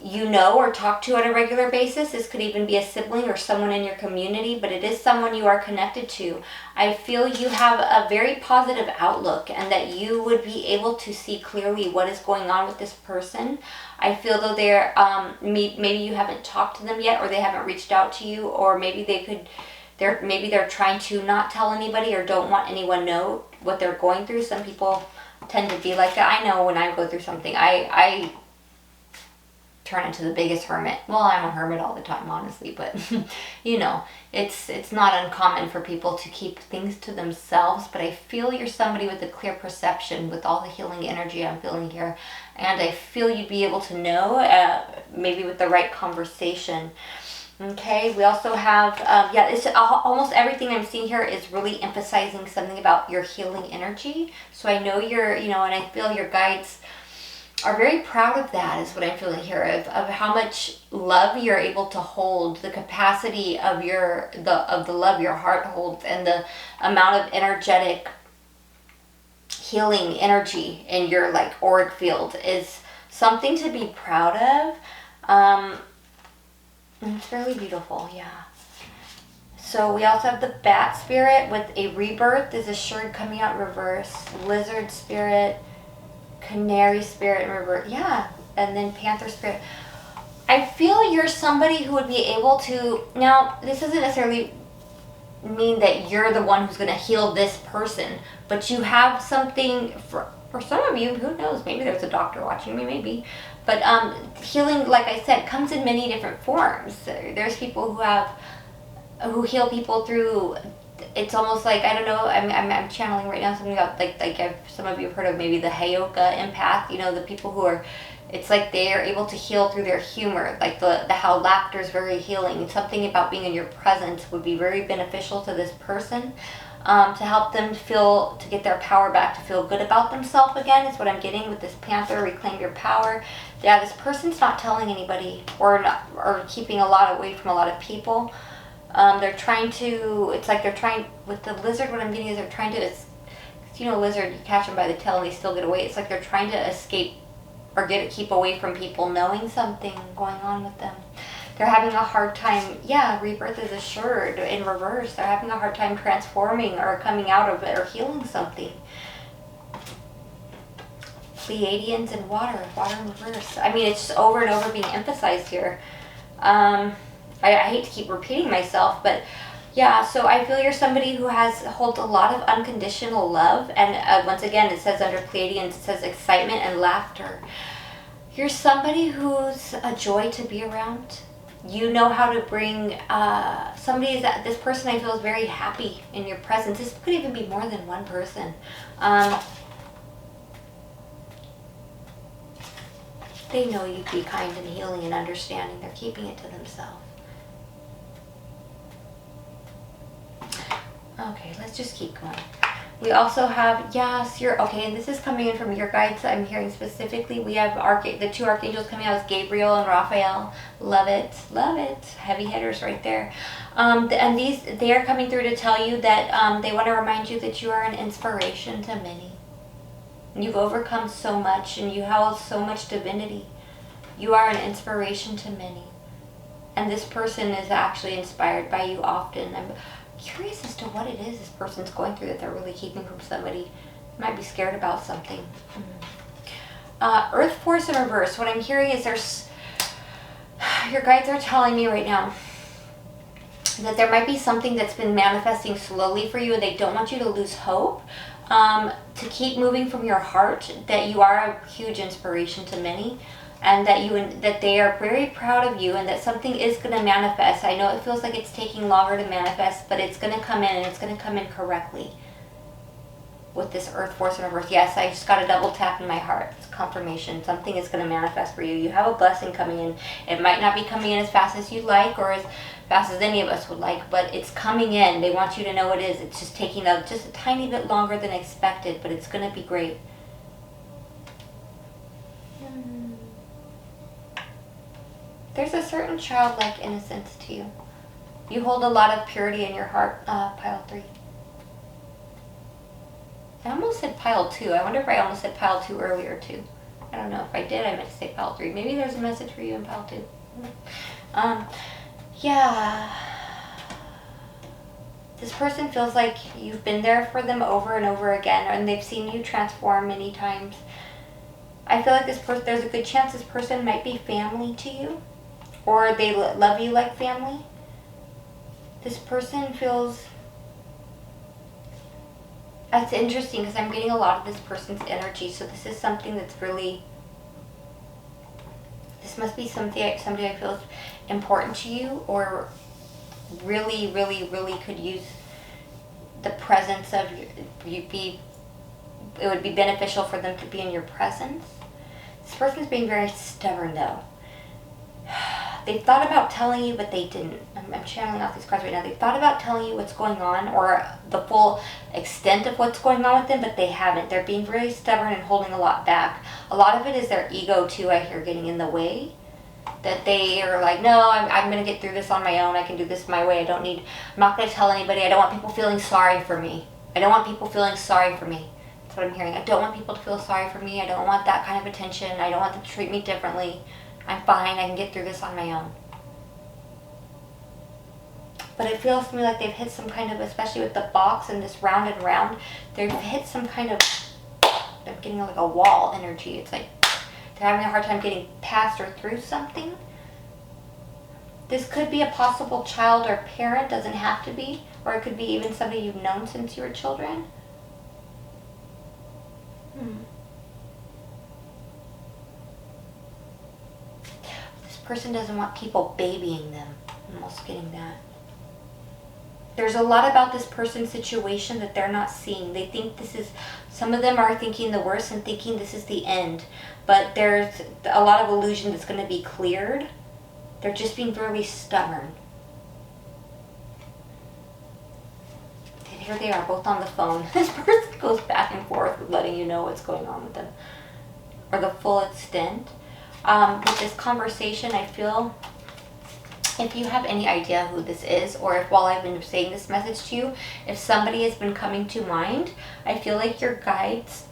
you know or talk to on a regular basis. This could even be a sibling or someone in your community, but it is someone you are connected to. I feel you have a very positive outlook, and that you would be able to see clearly what is going on with this person. I feel though they're, maybe you haven't talked to them yet, or they haven't reached out to you, or maybe they're trying to not tell anybody or don't want anyone know what they're going through. Some people tend to be like that. I know when I go through something, I turn into the biggest hermit. Well, I'm a hermit all the time, honestly, but it's not uncommon for people to keep things to themselves. But I feel you're somebody with a clear perception with all the healing energy I'm feeling here, and I feel you'd be able to know, maybe with the right conversation. Okay, we also have, it's almost everything I'm seeing here is really emphasizing something about your healing energy. So I know and I feel your guides are very proud of that, is what I'm feeling here, of how much love you're able to hold, the capacity of the love your heart holds, and the amount of energetic healing energy in your like auric field is something to be proud of. And it's really beautiful, yeah. So we also have the bat spirit with a rebirth is assured coming out in reverse. Lizard spirit, canary spirit in reverse, yeah. And then panther spirit. I feel you're somebody who would be able to, now this doesn't necessarily mean that you're the one who's going to heal this person, but you have something for some of you, who knows, maybe there's a doctor watching me, maybe, but healing, like I said, comes in many different forms. There's people who heal people through, it's almost like, I don't know, I'm channeling right now something about like some of you have heard of maybe the Heyoka empath, you know, the people who are, it's like they are able to heal through their humor, like the how laughter is very healing. Something about being in your presence would be very beneficial to this person, to help them to get their power back, to feel good about themselves again, is what I'm getting with this panther. Reclaim your power. Yeah, this person's not telling anybody or keeping a lot away from a lot of people. They're trying to, it's like they're trying, with the lizard, what I'm getting is they're trying to, you know, lizard, you catch them by the tail and they still get away. It's like they're trying to escape or keep away from people knowing something going on with them. They're having a hard time, yeah, rebirth is assured in reverse. They're having a hard time transforming or coming out of it or healing something. Pleiadians and water in reverse. I mean, it's just over and over being emphasized here. I hate to keep repeating myself, but yeah, so I feel you're somebody who holds a lot of unconditional love, and once again, it says under Pleiadians, it says excitement and laughter. You're somebody who's a joy to be around. You know how to bring this person I feel is very happy in your presence. This could even be more than one person. They know you'd be kind and healing and understanding. They're keeping it to themselves. Okay, let's just keep going. We also have, yes, okay, and this is coming in from your guides. I'm hearing specifically, we have the two archangels coming out is Gabriel and Raphael. Love it, love it. Heavy hitters right there. And they are coming through to tell you that they want to remind you that you are an inspiration to many. You've overcome so much and you house so much divinity. You are an inspiration to many. And this person is actually inspired by you often. I'm curious as to what it is this person's going through that they're really keeping from somebody. Might be scared about something. Earth force in reverse. What I'm hearing is your guides are telling me right now that there might be something that's been manifesting slowly for you and they don't want you to lose hope. To keep moving from your heart, that you are a huge inspiration to many, and that they are very proud of you, and that something is going to manifest. I know it feels like it's taking longer to manifest, but it's going to come in, and it's going to come in correctly. With this earth force in reverse, yes, I just got a double tap in my heart. It's confirmation. Something is going to manifest for you. You have a blessing coming in. It might not be coming in as fast as you'd like, or as fast as any of us would like, but it's coming in. They want you to know it is. It's just taking just a tiny bit longer than expected, but it's going to be great. There's a certain childlike innocence to you. You hold a lot of purity in your heart, pile 3. I almost said pile 2. I wonder if I almost said pile 2 earlier too. I don't know. If I did, I meant to say pile 3. Maybe there's a message for you in pile 2. Yeah. This person feels like you've been there for them over and over again, and they've seen you transform many times. I feel like there's a good chance this person might be family to you, or they love you like family. This person feels... It's interesting because I'm getting a lot of this person's energy, so this is something that's really... This must be somebody I feel is important to you, or really, really, really could use the presence of you. It would be beneficial for them to be in your presence. This person's being very stubborn though. They thought about telling you, but they didn't. I'm channeling out these cards right now. They thought about telling you what's going on, or the full extent of what's going on with them, but they haven't. They're being really stubborn and holding a lot back. A lot of it is their ego too, I hear, getting in the way. That they are like, no, I'm going to get through this on my own. I can do this my way. I'm not going to tell anybody. I don't want people feeling sorry for me. I don't want people feeling sorry for me. That's what I'm hearing. I don't want people to feel sorry for me. I don't want that kind of attention. I don't want them to treat me differently. I'm fine. I can get through this on my own. But it feels to me like they've hit some kind of, especially with the box and this round and round, they've hit some kind of, I'm getting like a wall energy. It's like they're having a hard time getting past or through something. This could be a possible child or parent, doesn't have to be, or it could be even somebody you've known since you were children. This person doesn't want people babying them. I'm almost getting that. There's a lot about this person's situation that they're not seeing. They think this is, some of them are thinking the worst and thinking this is the end. But there's a lot of illusion that's going to be cleared. They're just being really stubborn. And here they are, both on the phone. This person goes back and forth with letting you know what's going on with them, or the full extent. With this conversation, I feel, if you have any idea who this is, or if while I've been saying this message to you, if somebody has been coming to mind, I feel like your guides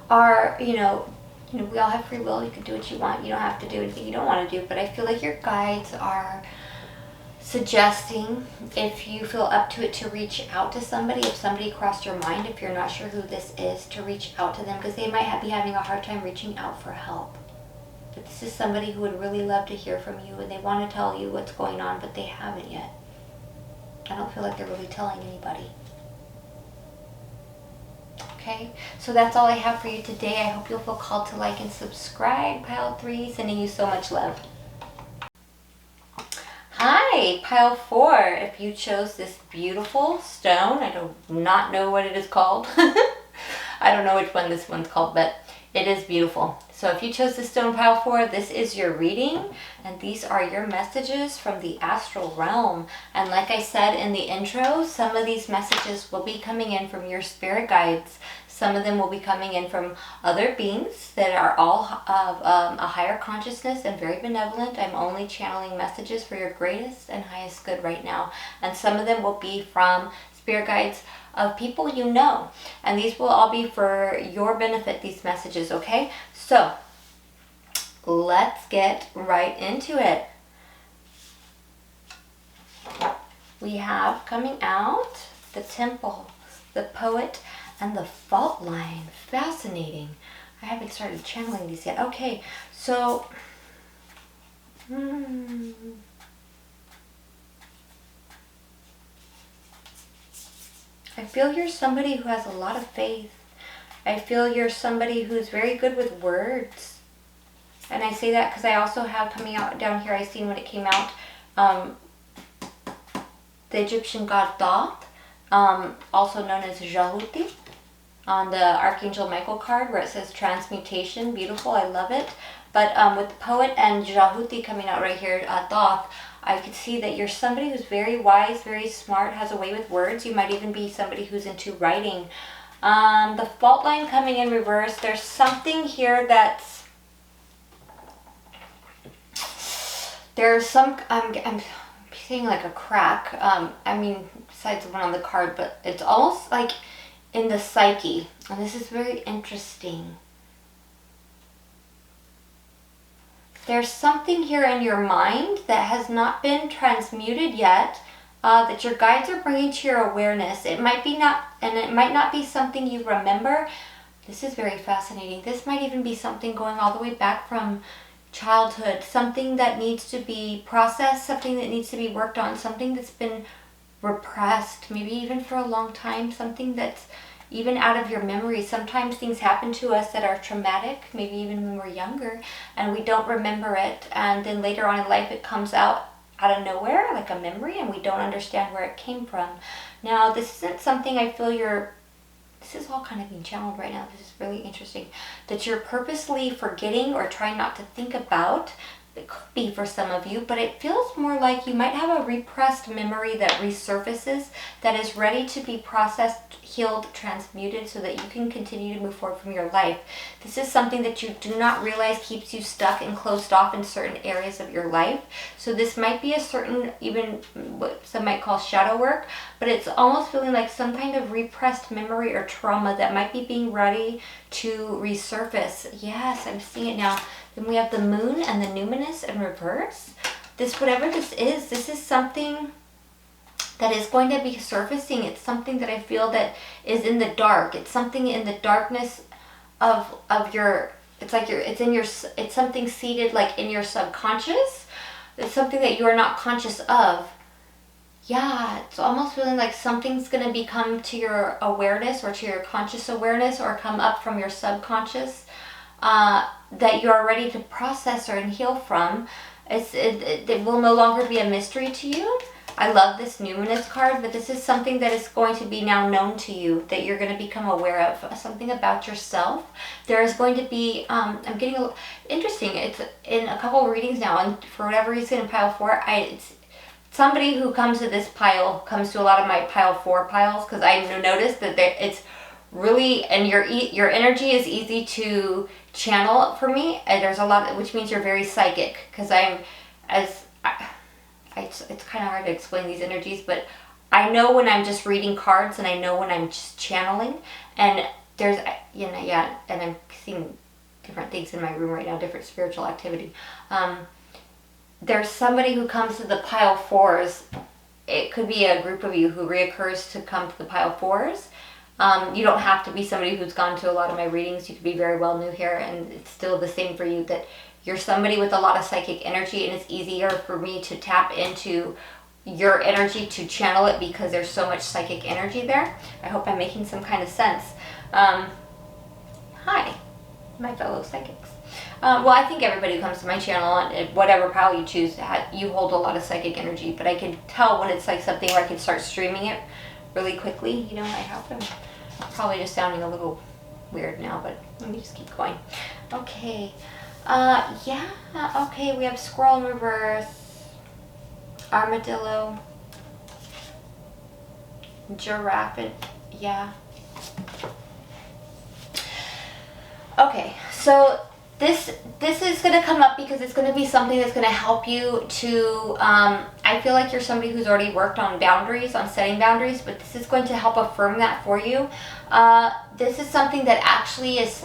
are, you know, we all have free will. You can do what you want. You don't have to do anything you don't want to do. But I feel like your guides are suggesting, if you feel up to it, to reach out to somebody. If somebody crossed your mind, if you're not sure who this is, to reach out to them, because they might be having a hard time reaching out for help. But this is somebody who would really love to hear from you, and they want to tell you what's going on, but they haven't yet. I don't feel like they're really telling anybody. Okay, so that's all I have for you today. I hope you'll feel called to like and subscribe. Pile 3, sending you so much love. Hi, Pile 4. If you chose this beautiful stone, I do not know what it is called. I don't know which one this one's called, but it is beautiful. So if you chose the stone, Pile 4, this is your reading, and these are your messages from the astral realm. And like I said in the intro, some of these messages will be coming in from your spirit guides. Some of them will be coming in from other beings that are all of a higher consciousness and very benevolent. I'm only channeling messages for your greatest and highest good right now. And some of them will be from spirit guides of people you know. And these will all be for your benefit, these messages, okay? So, let's get right into it. We have coming out the Temple, the Poet, and the Fault Line. Fascinating. I haven't started channeling these yet. Okay, so I feel you're somebody who has a lot of faith. I feel you're somebody who's very good with words. And I say that because I also have coming out down here, I seen when it came out, the Egyptian god Thoth, also known as Jahuti, on the Archangel Michael card where it says transmutation. Beautiful, I love it. But with the Poet and Jahuti coming out right here, Thoth, I could see that you're somebody who's very wise, very smart, has a way with words. You might even be somebody who's into writing. The Fault Line coming in reverse, there's something here that's, there's some, I'm seeing like a crack, I mean, besides the one on the card, but it's almost like in the psyche, and this is very interesting. There's something here in your mind that has not been transmuted yet, that your guides are bringing to your awareness. It might be not, and it might not be something you remember. This is very fascinating. This might even be something going all the way back from childhood, something that needs to be processed, something that needs to be worked on, something that's been repressed, maybe even for a long time, something that's even out of your memory. Sometimes things happen to us that are traumatic, maybe even when we're younger, and we don't remember it, and then later on in life it comes out of nowhere, like a memory, and we don't understand where it came from. Now, this isn't something I feel this is all kind of being channeled right now. This is really interesting, that you're purposely forgetting or trying not to think about, It could be for some of you, but it feels more like you might have a repressed memory that resurfaces, that is ready to be processed, healed, transmuted, so that you can continue to move forward from your life. This is something that you do not realize keeps you stuck and closed off in certain areas of your life. So this might be a certain, even what some might call shadow work, but it's almost feeling like some kind of repressed memory or trauma that might be being ready to resurface. Yes, I'm seeing it now. Then we have the moon and the numinous in reverse. This, whatever this is something that is going to be surfacing. It's something that I feel that is in the dark. It's something in the darkness of your, it's something seated like in your subconscious. It's something that you are not conscious of. Yeah, it's almost feeling like something's going to become to your awareness or to your conscious awareness, or come up from your subconscious, that you are ready to process or heal from. It will no longer be a mystery to you. I love this numinous card, but this is something that is going to be now known to you, that you're going to become aware of, something about yourself. There is going to be, I'm getting interesting, it's in a couple of readings now, and for whatever reason in pile 4, it's somebody who comes to this pile, comes to a lot of my pile 4 piles, because I noticed that it's really, and your energy is easy to channel for me, and there's a lot, which means you're very psychic, because it's kind of hard to explain these energies, but I know when I'm just reading cards, and I know when I'm just channeling, and there's, and I'm seeing different things in my room right now, different spiritual activity. There's somebody who comes to the pile 4s. It could be a group of you who reoccurs to come to the pile 4s. You don't have to be somebody who's gone to a lot of my readings. You could be very well new here, and it's still the same for you, that you're somebody with a lot of psychic energy, and it's easier for me to tap into your energy, to channel it, because there's so much psychic energy there. I hope I'm making some kind of sense. Hi, my fellow psychics. Well, I think everybody who comes to my channel, and whatever pile you choose, you hold a lot of psychic energy, but I can tell when it's like something where I can start streaming it really quickly. You know, I have them. Probably just sounding a little weird now, but let me just keep going. Okay. Okay, we have squirrel in reverse, armadillo, giraffe, yeah. Okay, so this is going to come up because it's going to be something that's going to help you to, I feel like you're somebody who's already worked on boundaries, on setting boundaries, but this is going to help affirm that for you. This is something that actually is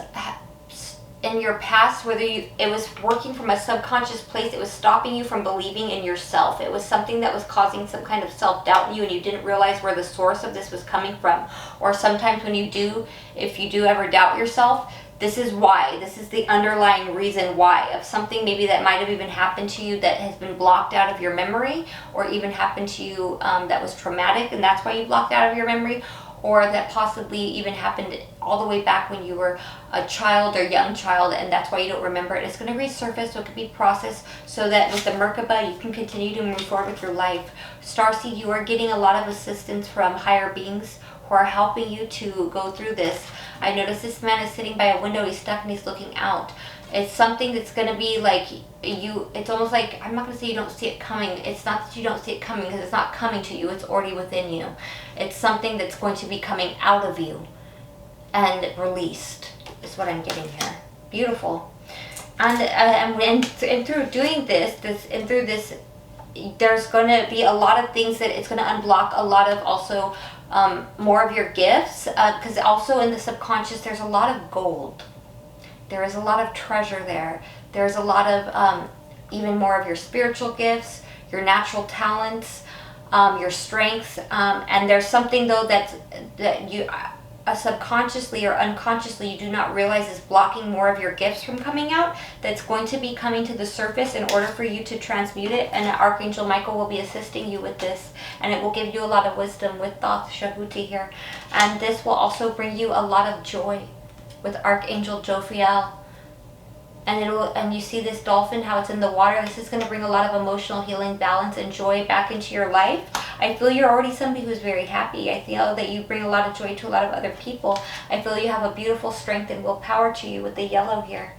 in your past, whether it was working from a subconscious place, it was stopping you from believing in yourself. It was something that was causing some kind of self-doubt in you, and you didn't realize where the source of this was coming from. Or sometimes when if you do ever doubt yourself, this is why. This is the underlying reason why, of something maybe that might have even happened to you that has been blocked out of your memory, or even happened to you that was traumatic, and that's why you blocked out of your memory. Or that possibly even happened all the way back when you were a child or young child, and that's why you don't remember it. It's going to resurface, so it can be processed, so that with the Merkaba you can continue to move forward with your life. Starseed, you are getting a lot of assistance from higher beings who are helping you to go through this. I notice this man is sitting by a window, he's stuck and he's looking out. It's something that's going to be like it's almost like, I'm not going to say you don't see it coming. It's not that you don't see it coming, because it's not coming to you. It's already within you. It's something that's going to be coming out of you and released, is what I'm getting here. Beautiful. And through doing this, there's going to be a lot of things that it's going to unblock a lot of also more of your gifts, because also in the subconscious there's a lot of gold. There is a lot of treasure there. There's a lot of even more of your spiritual gifts, your natural talents, your strengths, and there's something though that you subconsciously or unconsciously you do not realize is blocking more of your gifts from coming out, that's going to be coming to the surface in order for you to transmute it, and Archangel Michael will be assisting you with this, and it will give you a lot of wisdom with Thoth Shahuti here, and this will also bring you a lot of joy with Archangel Jophiel. And you see this dolphin, how it's in the water. This is going to bring a lot of emotional healing, balance, and joy back into your life. I feel you're already somebody who's very happy. I feel that you bring a lot of joy to a lot of other people. I feel you have a beautiful strength and willpower to you with the yellow here.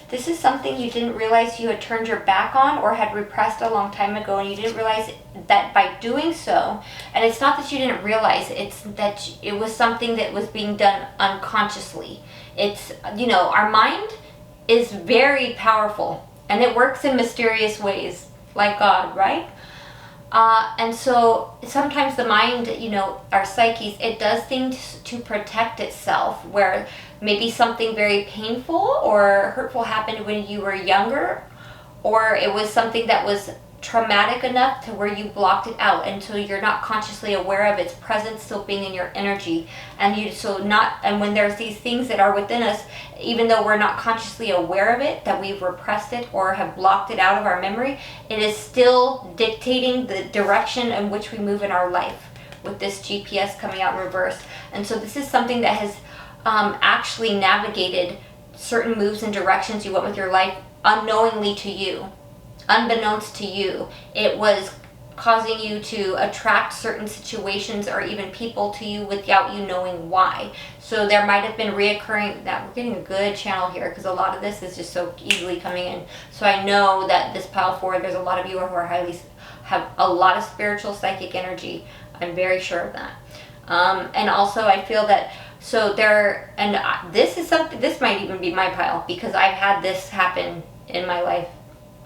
This is something you didn't realize you had turned your back on or had repressed a long time ago, and you didn't realize that by doing so, and it's not that you didn't realize, it's that it was something that was being done unconsciously. It's, you know, our mind is very powerful, and it works in mysterious ways, like God, right? And so sometimes the mind, you know, our psyches, it does things to protect itself, where maybe something very painful or hurtful happened when you were younger, or it was something that was traumatic enough to where you blocked it out until you're not consciously aware of its presence still being in your energy. And and when there's these things that are within us, even though we're not consciously aware of it, that we've repressed it or have blocked it out of our memory, it is still dictating the direction in which we move in our life, with this GPS coming out in reverse. And so this is something that has actually navigated certain moves and directions you went with your life unknowingly to you. Unbeknownst to you, it was causing you to attract certain situations or even people to you without you knowing why. So there might have been reoccurring, that we're getting a good channel here because a lot of this is just so easily coming in. So I know that this pile 4, there's a lot of you who are have a lot of spiritual psychic energy. I'm very sure of that. And also I feel that, so there, and this is something, this might even be my pile, because I've had this happen in my life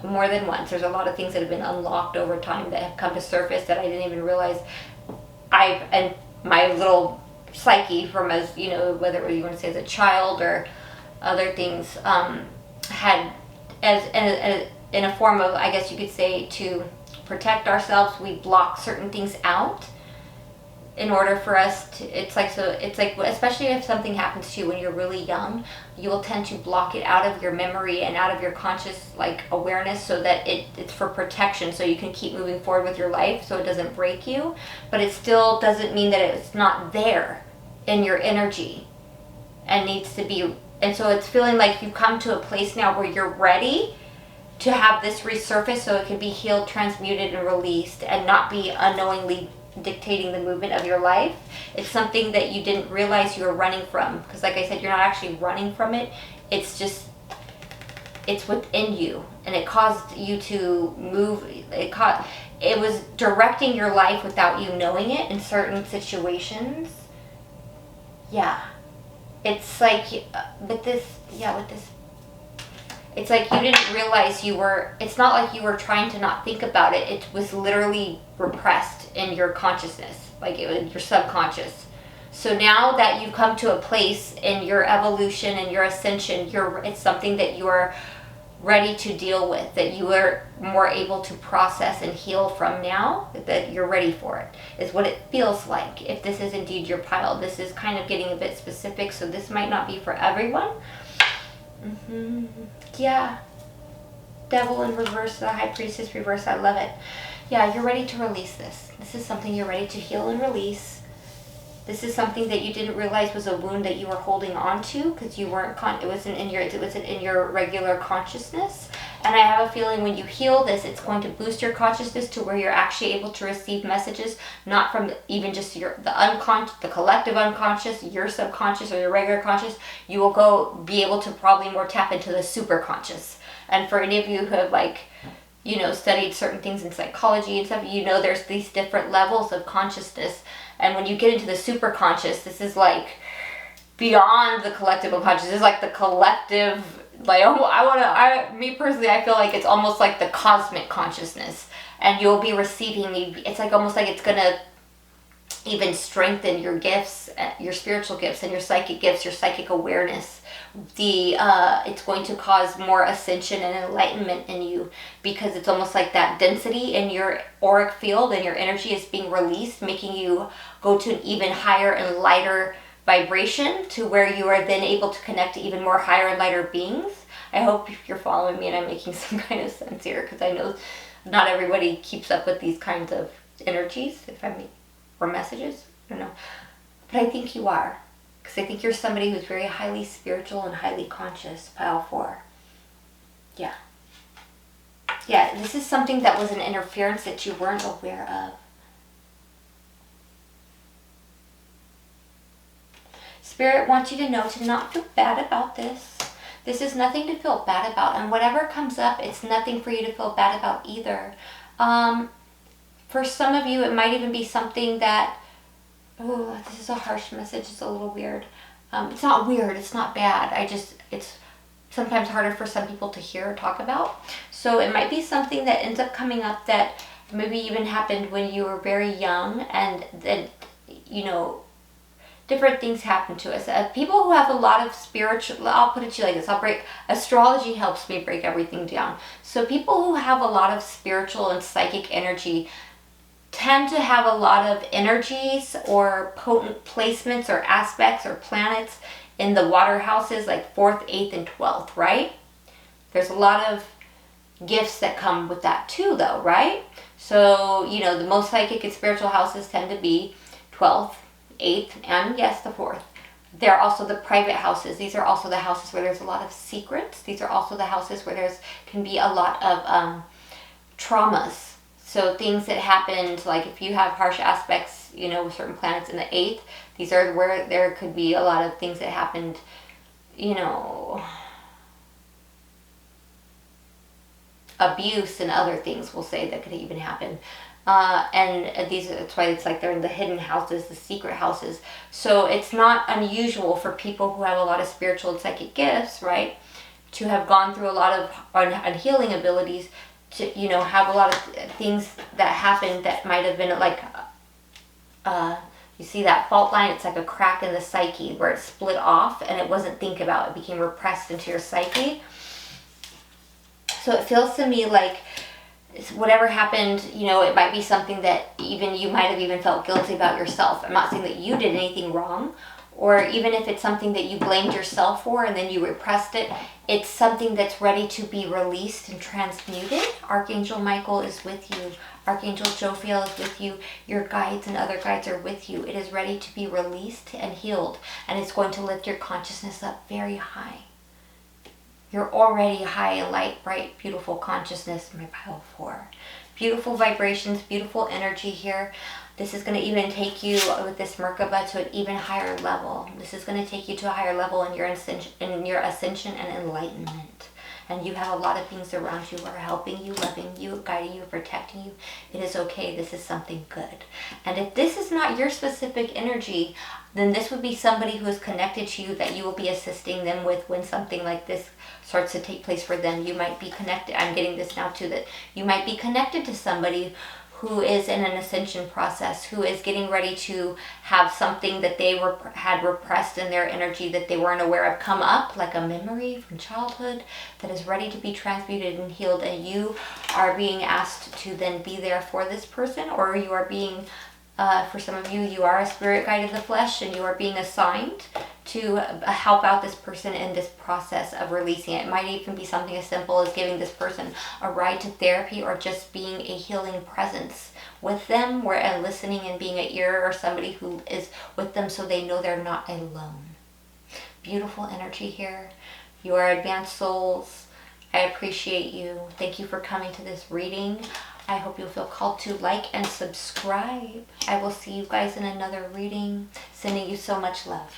more than once. There's a lot of things that have been unlocked over time that have come to surface that I didn't even realize and my little psyche from, as you know, whether you want to say as a child or other things, had as in a form of, I guess you could say, to protect ourselves, we block certain things out in order for us to, it's like, especially if something happens to you when you're really young, you will tend to block it out of your memory and out of your conscious awareness, so that it's for protection, so you can keep moving forward with your life, so it doesn't break you. But it still doesn't mean that it's not there in your energy and needs to be. And so it's feeling like you've come to a place now where you're ready to have this resurface, so it can be healed, transmuted, and released, and not be unknowingly dictating the movement of your life. It's something that you didn't realize you were running from, because like I said, you're not actually running from it. It's just, it's within you, and it caused you to move. It was directing your life without you knowing it in certain situations. Yeah, it's like with this. It's like you didn't realize you were, it's not like you were trying to not think about it. It was literally repressed in your consciousness, like it was your subconscious. So now that you've come to a place in your evolution and your ascension, it's something that you are ready to deal with, that you are more able to process and heal from now, that you're ready for it, is what it feels like. If this is indeed your pile, this is kind of getting a bit specific, so this might not be for everyone. Yeah. Devil in reverse, the High Priestess reverse, I love it. Yeah, you're ready to release this. This is something you're ready to heal and release. This is something that you didn't realize was a wound that you were holding on to, because you weren't it wasn't in your regular consciousness. And I have a feeling when you heal this, it's going to boost your consciousness to where you're actually able to receive messages, not from even just the collective unconscious, your subconscious, or your regular conscious. You will be able to probably more tap into the super conscious. And for any of you who have studied certain things in psychology and stuff, there's these different levels of consciousness. And when you get into the super conscious, this is like beyond the collective unconscious. This is like the collective. Me personally, I feel like it's almost like the cosmic consciousness, and you'll be receiving. It's like almost like it's gonna even strengthen your gifts, your spiritual gifts, and your psychic gifts, your psychic awareness. It's going to cause more ascension and enlightenment in you, because it's almost like that density in your auric field and your energy is being released, making you go to an even higher and lighter vibration, to where you are then able to connect to even more higher and lighter beings. I hope you're following me and I'm making some kind of sense here, because I know not everybody keeps up with these kinds of energies, or messages. I don't know. But I think you are, because I think you're somebody who's very highly spiritual and highly conscious, pile 4. Yeah. Yeah, this is something that was an interference that you weren't aware of. Spirit wants you to know to not feel bad about this. This is nothing to feel bad about. And whatever comes up, it's nothing for you to feel bad about either. For some of you, it might even be something that, oh, this is a harsh message. It's a little weird. It's not weird. It's not bad. It's sometimes harder for some people to hear or talk about. So it might be something that ends up coming up that maybe even happened when you were very young, and then, you know, different things happen to us. People who have a lot of spiritual, I'll put it to you like this, astrology helps me break everything down. So people who have a lot of spiritual and psychic energy tend to have a lot of energies or potent placements or aspects or planets in the water houses, like 4th, 8th, and 12th, right? There's a lot of gifts that come with that too, though, right? So, you know, the most psychic and spiritual houses tend to be 12th, 8th, and yes, the 4th. They're also the private houses. These are also the houses where there's a lot of secrets. These are also the houses where can be a lot of traumas. So things that happened, like if you have harsh aspects, you know, with certain planets in the 8th, these are where there could be a lot of things that happened, you know, abuse and other things, we'll say, that could even happen. And that's why it's like they're in the hidden houses, the secret houses. So it's not unusual for people who have a lot of spiritual and psychic gifts, right, to have gone through a lot of unhealing abilities, to, you know, have a lot of things that happened that might have been like, you see that fault line, it's like a crack in the psyche where it split off and it wasn't think about, it became repressed into your psyche. So it feels to me like whatever happened, you know, it might be something that even you might have even felt guilty about yourself. I'm not saying that you did anything wrong, or even if it's something that you blamed yourself for and then you repressed it, it's something that's ready to be released and transmuted. Archangel Michael is with you. Archangel Jophiel is with you. Your guides and other guides are with you. It is ready to be released and healed, and it's going to lift your consciousness up very high. You're already high in light, bright, beautiful consciousness, my pile 4. Beautiful vibrations, beautiful energy here. This is going to even take you with this Merkaba to an even higher level. This is going to take you to a higher level in your ascension and enlightenment. And you have a lot of beings around you who are helping you, loving you, guiding you, protecting you. It is okay. This is something good. And if this is not your specific energy, then this would be somebody who is connected to you that you will be assisting them with when something like this starts to take place for them. You might be connected. I'm getting this now too, that you might be connected to somebody who is in an ascension process, who is getting ready to have something that they had repressed in their energy that they weren't aware of come up, like a memory from childhood that is ready to be transmuted and healed, and you are being asked to then be there for this person, or you are being, for some of you, you are a spirit guide of the flesh and you are being assigned to help out this person in this process of releasing it. It might even be something as simple as giving this person a ride to therapy, or just being a healing presence with them, and listening and being an ear or somebody who is with them so they know they're not alone. Beautiful energy here. You are advanced souls. I appreciate you. Thank you for coming to this reading. I hope you'll feel called to like and subscribe. I will see you guys in another reading. Sending you so much love.